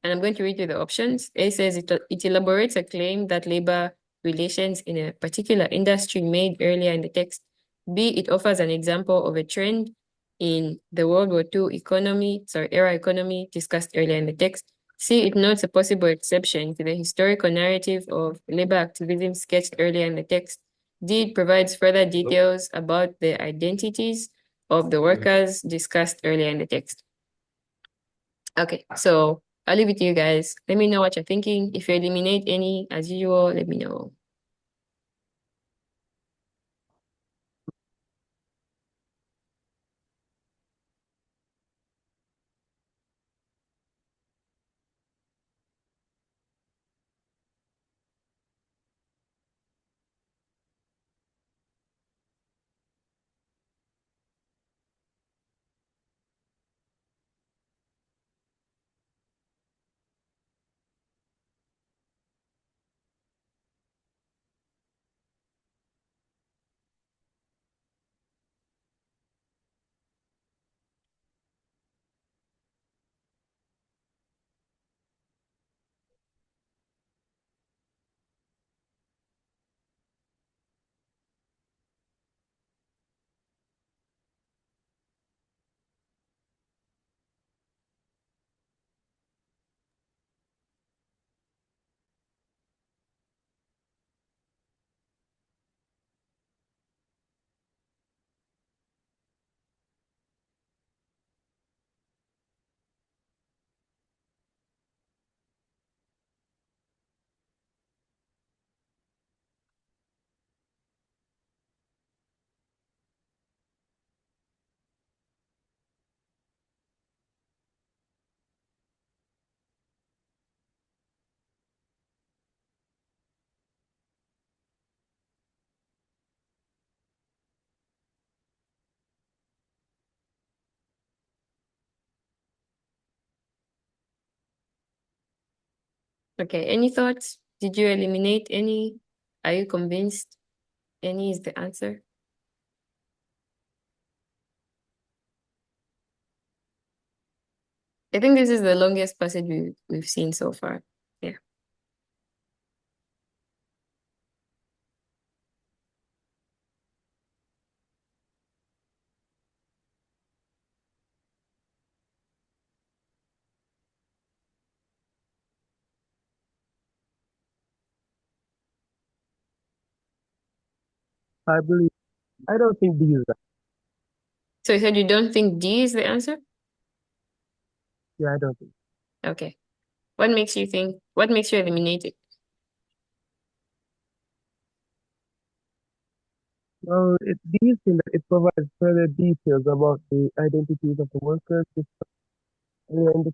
And I'm going to read you the options. A says it elaborates a claim that labor relations in a particular industry made earlier in the text. B, it offers an example of a trend in the World War II era economy discussed earlier in the text. C, it notes a possible exception to the historical narrative of labor activism sketched earlier in the text. D, it provides further details about the identities of the workers discussed earlier in the text. Okay, so I'll leave it to you guys. Let me know what you're thinking. If you eliminate any, as usual, let me know. Okay, any thoughts? Did you eliminate any? Are you convinced any is the answer? I think this is the longest passage we've seen so far. Yeah. I believe, I don't think these are, So you said you don't think D is the answer? yeah, I don't think. Okay. What makes you eliminate it? Well, these things that it provides further details about the identities of the workers and the,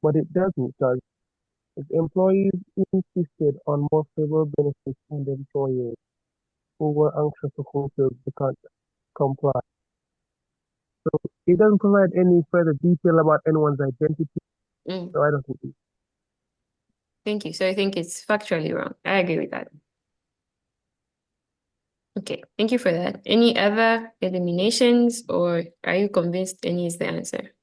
but it doesn't because if employees insisted on more favorable benefits and employers who were anxious to fulfill the contract comply. So it doesn't provide any further detail about anyone's identity, Mm, so I don't think it. thank you. So I think it's factually wrong. I agree with that. Okay, thank you for that. Any other eliminations, or are you convinced any is the answer?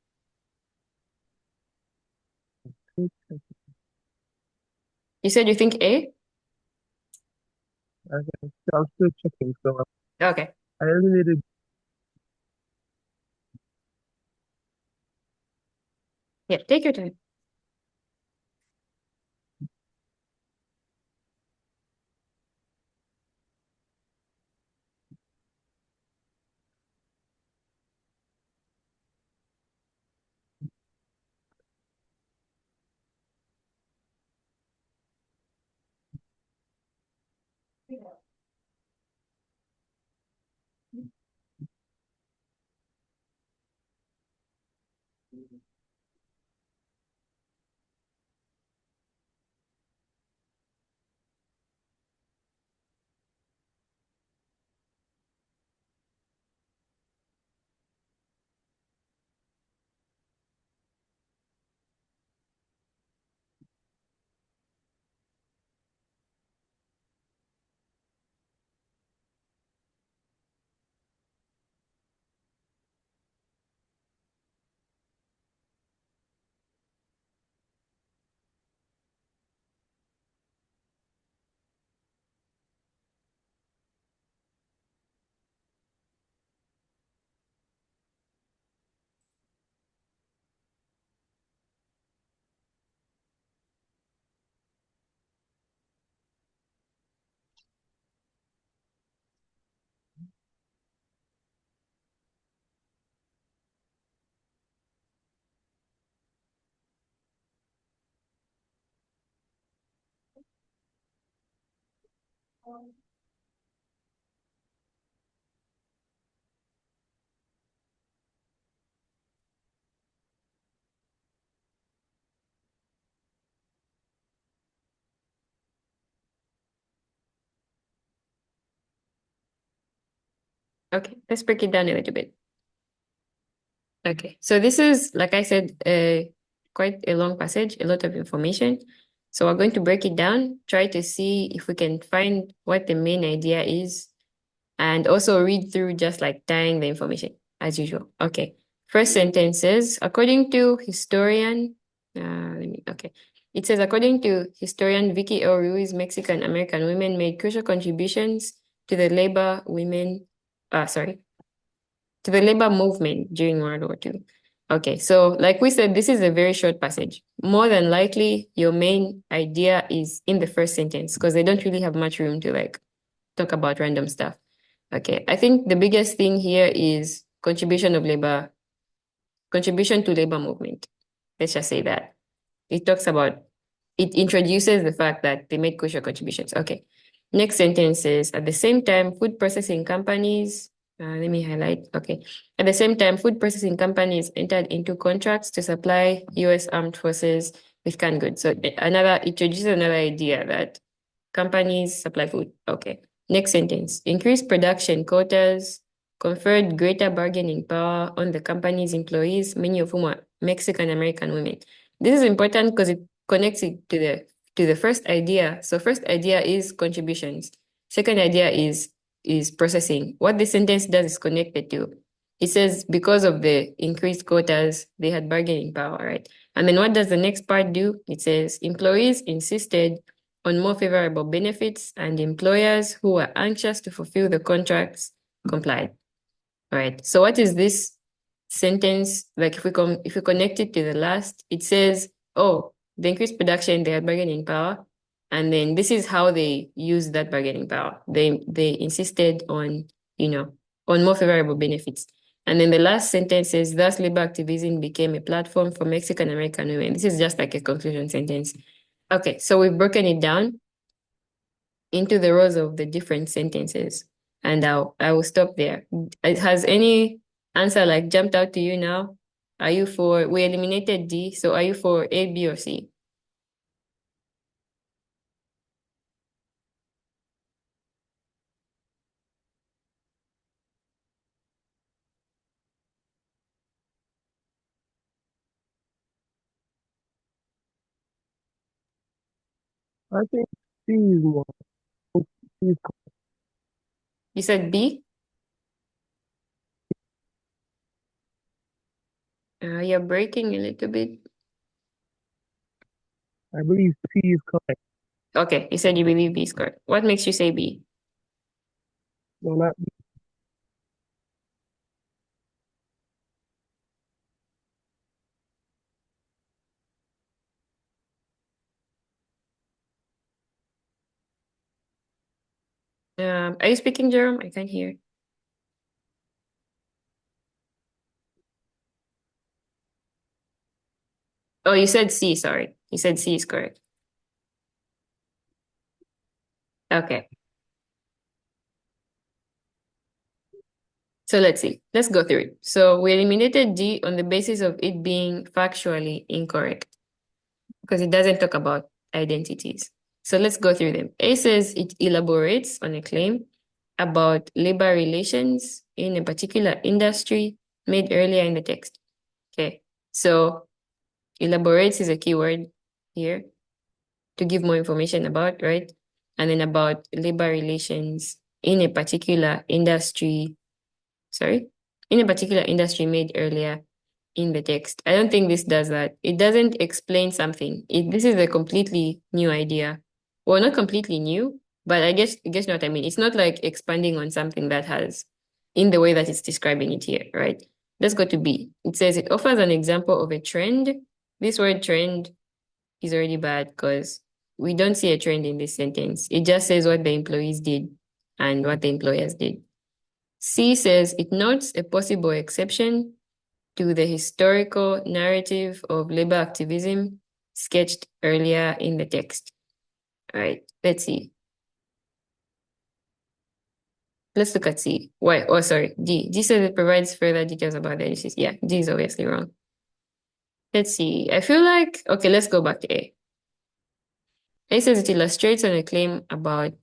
You said you think A? I'm still checking, so Okay. I eliminated. Yeah, take your time. Okay, let's break it down a little bit. Okay, so this is, like I said, quite a long passage, a lot of information. So we're going to break it down, try to see if we can find what the main idea is, and also read through just like tying the information as usual. Okay, first sentence says, according to historian, it says, according to historian Vicky L. Ruiz, Mexican American women made crucial contributions to the to the labor movement during World War II. Okay, so like we said, this is a very short passage. More than likely, your main idea is in the first sentence because they don't really have much room to like talk about random stuff. Okay, I think the biggest thing here is contribution to labor movement. Let's just say that. It introduces the fact that they made crucial contributions. Okay. Next sentence is, at the same time, food processing companies, let me highlight. Okay. At the same time, food processing companies entered into contracts to supply US armed forces with canned goods. So it introduces another idea that companies supply food. Okay. Next sentence, increased production quotas, conferred greater bargaining power on the company's employees, many of whom are Mexican American women. This is important because it connects it to the first idea. So first idea is contributions. Second idea is processing. What this sentence does is connected to. It says because of the increased quotas, they had bargaining power, right? And then what does the next part do? It says employees insisted on more favorable benefits and employers who were anxious to fulfill the contracts complied. All right. So what is this sentence? Like if we connect it to the last, it says, oh, the increased production, they had bargaining power. And then this is how they use that bargaining power. They insisted on, on more favorable benefits. And then the last sentence says, thus labor activism became a platform for Mexican American women. This is just like a conclusion sentence. Okay, so we've broken it down into the rows of the different sentences, and I will stop there. Has any answer like jumped out to you now? We eliminated D, so are you for A, B, or C? I think C is more. C is, You said B? You're breaking a little bit. I believe C is correct. Okay, you said you believe B is correct. What makes you say B? No, not B. Are you speaking, Jerome? I can't hear. Oh, you said C, sorry. You said C is correct. Okay. So let's see. Let's go through it. So we eliminated D on the basis of it being factually incorrect because it doesn't talk about identities. So let's go through them. A says it elaborates on a claim about labor relations in a particular industry made earlier in the text. Okay. So elaborates is a keyword here to give more information about, right? And then about labor relations in a particular industry, in a particular industry made earlier in the text. I don't think this does that. It doesn't explain something. This is a completely new idea. Well, not completely new, but I guess you know what I mean. It's not like expanding on something that has in the way that it's describing it here, right? Let's go to B. It says it offers an example of a trend. This word trend is already bad because we don't see a trend in this sentence. It just says what the employees did and what the employers did. C says it notes a possible exception to the historical narrative of labor activism sketched earlier in the text. All right, let's see. Let's look at C. Why? Oh, sorry, D. D says it provides further details about the issues. Yeah, D is obviously wrong. Let's see. I feel like, okay, let's go back to A. A says it illustrates on a claim about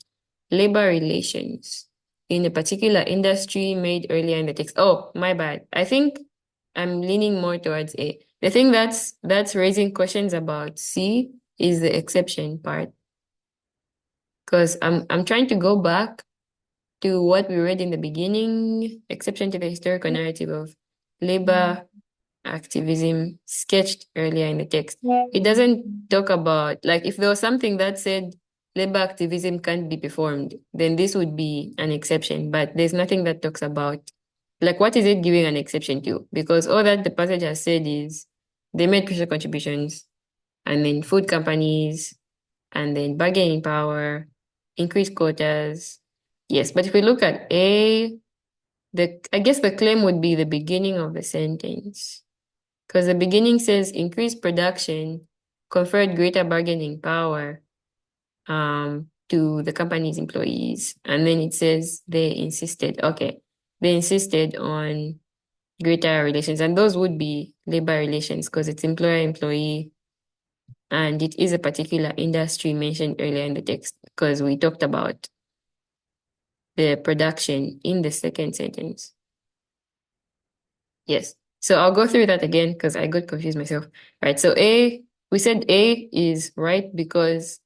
labor relations in a particular industry made earlier in the text. Oh, my bad. I think I'm leaning more towards A. The thing that's raising questions about C is the exception part. Because I'm trying to go back to what we read in the beginning, exception to the historical narrative of labor activism sketched earlier in the text. It doesn't talk about, like, if there was something that said labor activism can't be performed, then this would be an exception. But there's nothing that talks about, like, what is it giving an exception to? Because all that the passage has said is they made crucial contributions, and then food companies, and then bargaining power, increased quotas. Yes, but if we look at A, I guess the claim would be the beginning of the sentence. Because the beginning says increased production conferred greater bargaining power to the company's employees. And then it says they insisted on greater relations. And those would be labor relations because it's employer-employee. And it is a particular industry mentioned earlier in the text because we talked about the production in the second sentence. Yes. So I'll go through that again because I got confused myself. Right. So we said A is right because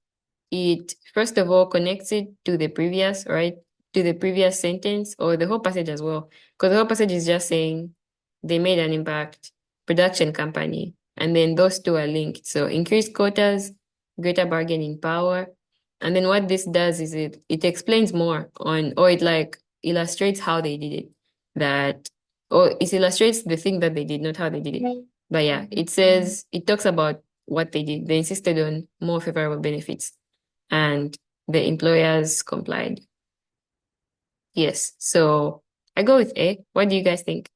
it, first of all, connects it to the previous, right? To the previous sentence or the whole passage as well. Because the whole passage is just saying they made an impact, production company, and then those two are linked. So increased quotas, greater bargaining power. And then what this does is it explains more on, or it like illustrates how they did it. Or it illustrates the thing that they did, not how they did it. But yeah, it talks about what they did. They insisted on more favorable benefits and the employers complied. Yes, so I go with A. What do you guys think?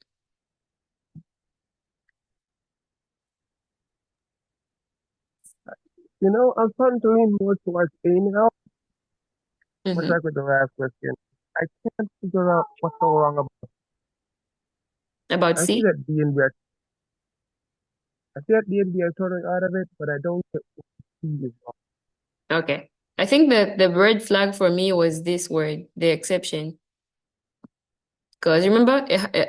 I'm starting to lean more towards A now. Much Mm-hmm. like with the last question, I can't figure out what's so wrong about. About I see C? that D and B are. I see that D and B are totally out of it, but I don't get what C is wrong. Okay. I think that the red flag for me was this word, the exception. Because remember,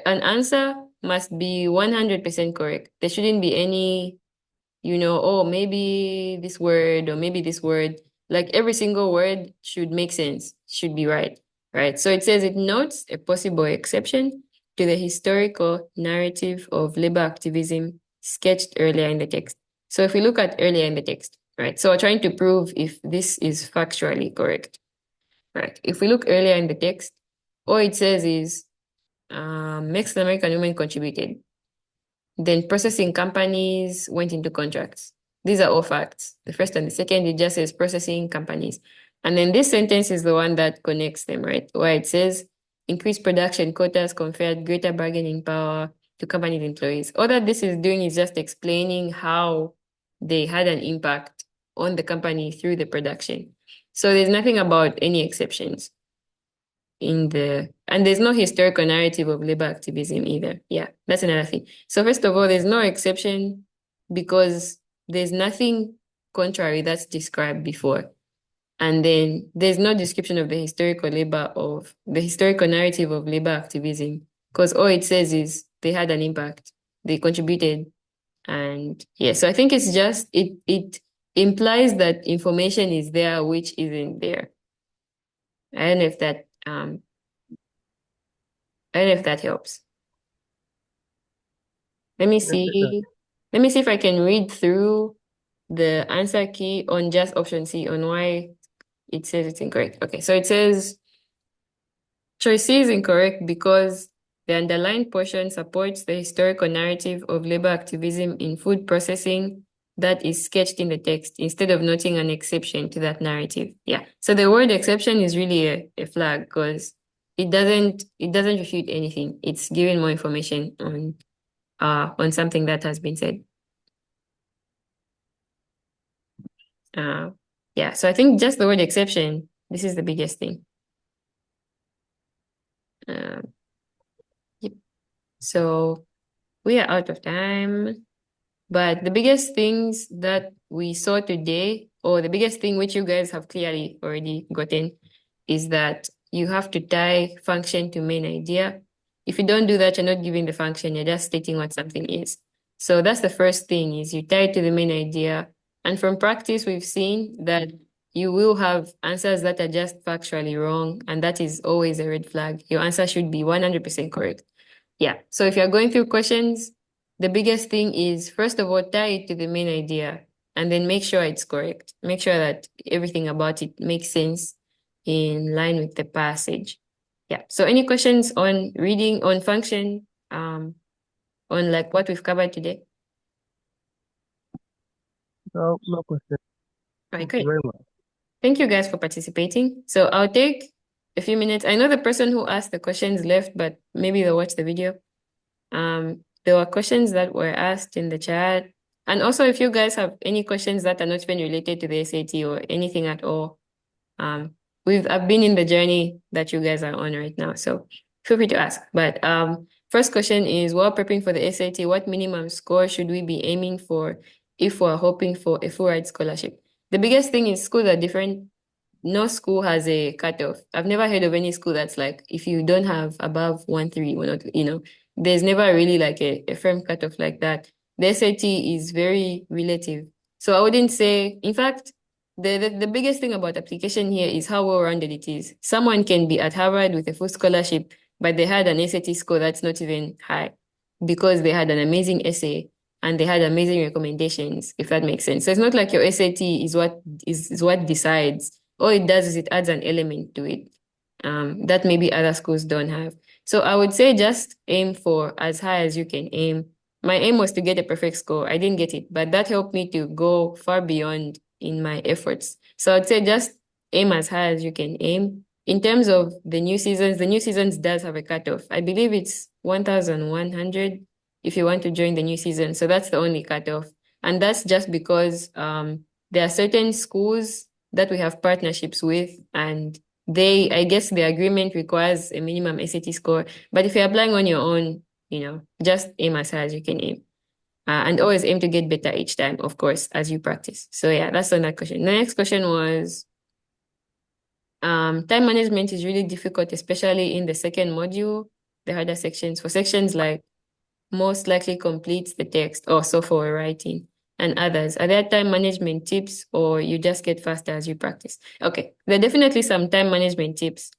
an answer must be 100% correct. There shouldn't be any, oh, maybe this word or maybe this word. Like every single word should make sense, should be right, right? So it says it notes a possible exception to the historical narrative of labor activism sketched earlier in the text. So if we look at earlier in the text, right? So we're trying to prove if this is factually correct, right? If we look earlier in the text, all it says is Mexican American women contributed. Then processing companies went into contracts. These are all facts. The first and the second, it just says processing companies. And then this sentence is the one that connects them, right? Where it says, increased production quotas conferred greater bargaining power to company employees. All that this is doing is just explaining how they had an impact on the company through the production. So there's nothing about any exceptions and there's no historical narrative of labor activism either. Yeah, that's another thing. So first of all, there's no exception because there's nothing contrary that's described before. And then there's no description of the historical narrative of labor activism, because all it says is they had an impact, they contributed. And yeah, so I think it's just, it implies that information is there, which isn't there. I don't know if that helps. Let me Yes, it does. see. Let me see if I can read through the answer key on just option C on why it says it's incorrect. Okay, so it says choice C is incorrect because the underlined portion supports the historical narrative of labor activism in food processing that is sketched in the text instead of noting an exception to that narrative. Yeah, so the word exception is really a flag because it doesn't refute anything. It's giving more information on something that has been said. Yeah, so I think just the word exception, this is the biggest thing. Yep. So we are out of time, but the biggest things that we saw today, or the biggest thing which you guys have clearly already gotten, is that you have to tie function to main idea. If you don't do that, you're not giving the function, you're just stating what something is. So that's the first thing, is you tie it to the main idea. And from practice, we've seen that you will have answers that are just factually wrong, and that is always a red flag. Your answer should be 100% correct. Yeah, so if you're going through questions, the biggest thing is, first of all, tie it to the main idea, and then make sure it's correct. Make sure that everything about it makes sense in line with the passage. Yeah, so any questions on reading, on function, on like what we've covered today? No question. All right, Thank great. you very much. Thank you guys for participating. So I'll take a few minutes. I know the person who asked the questions left, but maybe they'll watch the video. There were questions that were asked in the chat. And also, if you guys have any questions that are not even related to the SAT or anything at all, I've been in the journey that you guys are on right now, so feel free to ask. But first question is, while prepping for the SAT, what minimum score should we be aiming for if we're hoping for a full ride scholarship? The biggest thing is schools are different. No school has a cutoff. I've never heard of any school that's like, if you don't have above 1.3, we're not, there's never really like a firm cutoff like that. The SAT is very relative. So I wouldn't say, in fact, the biggest thing about application here is how well-rounded it is. Someone can be at Harvard with a full scholarship, but they had an SAT score that's not even high because they had an amazing essay and they had amazing recommendations, if that makes sense. So it's not like your SAT is what decides. All it does is it adds an element to it that maybe other schools don't have. So I would say just aim for as high as you can aim. My aim was to get a perfect score. I didn't get it, but that helped me to go far beyond in my efforts. So I'd say just aim as high as you can aim. In terms of the new seasons does have a cutoff. I believe it's 1,100 if you want to join the new season. So that's the only cutoff. And that's just because there are certain schools that we have partnerships with, and I guess the agreement requires a minimum SAT score. But if you're applying on your own, just aim as high as you can aim. And always aim to get better each time, of course, as you practice. So yeah, that's the next question. The next question was, time management is really difficult, especially in the second module, the harder sections. For sections like most likely completes the text or software writing and others, are there time management tips or you just get faster as you practice? Okay, there are definitely some time management tips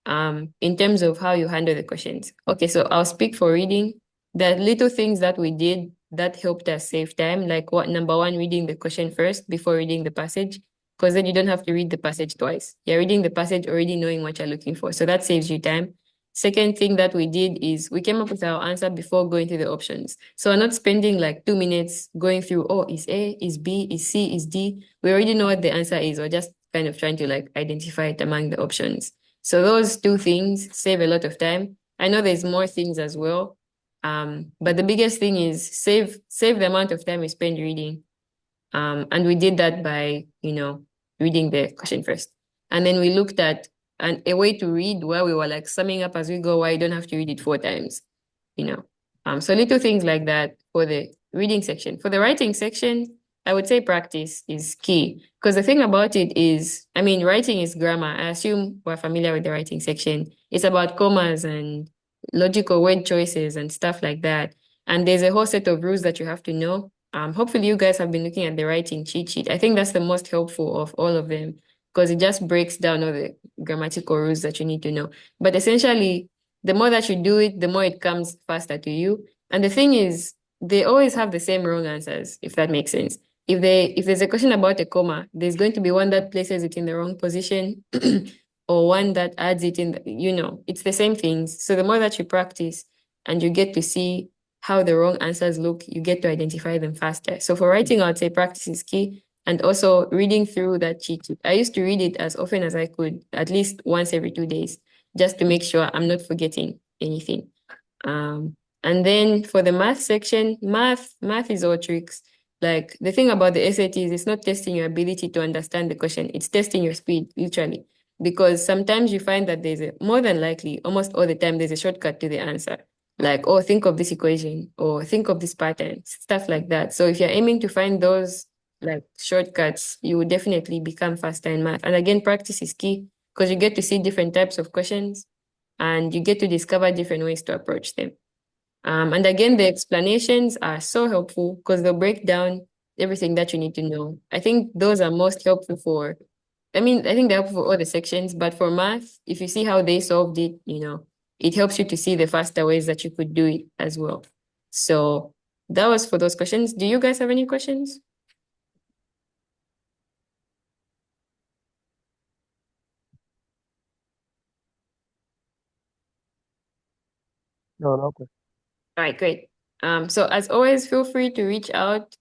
in terms of how you handle the questions. Okay, so I'll speak for reading. The little things that we did that helped us save time, like number one, reading the question first before reading the passage, because then you don't have to read the passage twice. You're reading the passage already knowing what you're looking for. So that saves you time. Second thing that we did is we came up with our answer before going through the options. So we're not spending like 2 minutes going through, is A, is B, is C, is D. We already know what the answer is. We're just kind of trying to like identify it among the options. So those two things save a lot of time. I know there's more things as well. But the biggest thing is save the amount of time we spend reading. And we did that by, reading the question first. And then we looked at a way to read where we were like summing up as we go, why you don't have to read it 4 times, So little things like that for the reading section. For the writing section, I would say practice is key. Because the thing about it is, writing is grammar. I assume we're familiar with the writing section. It's about commas and logical word choices and stuff like that. And there's a whole set of rules that you have to know. Hopefully you guys have been looking at the writing cheat sheet. I think that's the most helpful of all of them because it just breaks down all the grammatical rules that you need to know. But essentially, the more that you do it, the more it comes faster to you. And the thing is, they always have the same wrong answers, if that makes sense. If there's a question about a comma, there's going to be one that places it in the wrong position or one that adds it in, it's the same things. So the more that you practice and you get to see how the wrong answers look, you get to identify them faster. So for writing, I'd say practice is key. And also reading through that cheat sheet. I used to read it as often as I could, at least once every 2 days, just to make sure I'm not forgetting anything. And then for the math section, math is all tricks. Like the thing about the SATs, it's not testing your ability to understand the question. It's testing your speed, literally. Because sometimes you find that more than likely, almost all the time, there's a shortcut to the answer. Like, oh, think of this equation or think of this pattern, stuff like that. So if you're aiming to find those like shortcuts, you will definitely become faster in math. And again, practice is key because you get to see different types of questions and you get to discover different ways to approach them. And again, the explanations are so helpful because they'll break down everything that you need to know. I think those are most helpful I think they're helpful for all the sections, but for math, if you see how they solved it, it helps you to see the faster ways that you could do it as well. So that was for those questions. Do you guys have any questions? No, no question. All right, great. So as always, feel free to reach out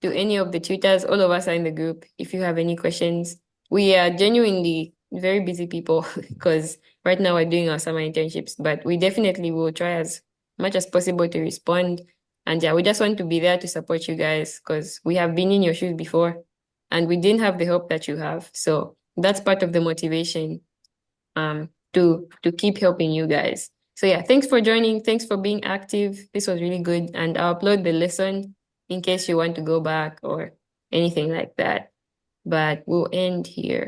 to any of the tutors. All of us are in the group. If you have any questions, we are genuinely very busy people because right now we're doing our summer internships, but we definitely will try as much as possible to respond. And yeah, we just want to be there to support you guys because we have been in your shoes before and we didn't have the help that you have. So that's part of the motivation to keep helping you guys. So yeah, thanks for joining. Thanks for being active. This was really good. And I'll upload the lesson in case you want to go back or anything like that. But we'll end here.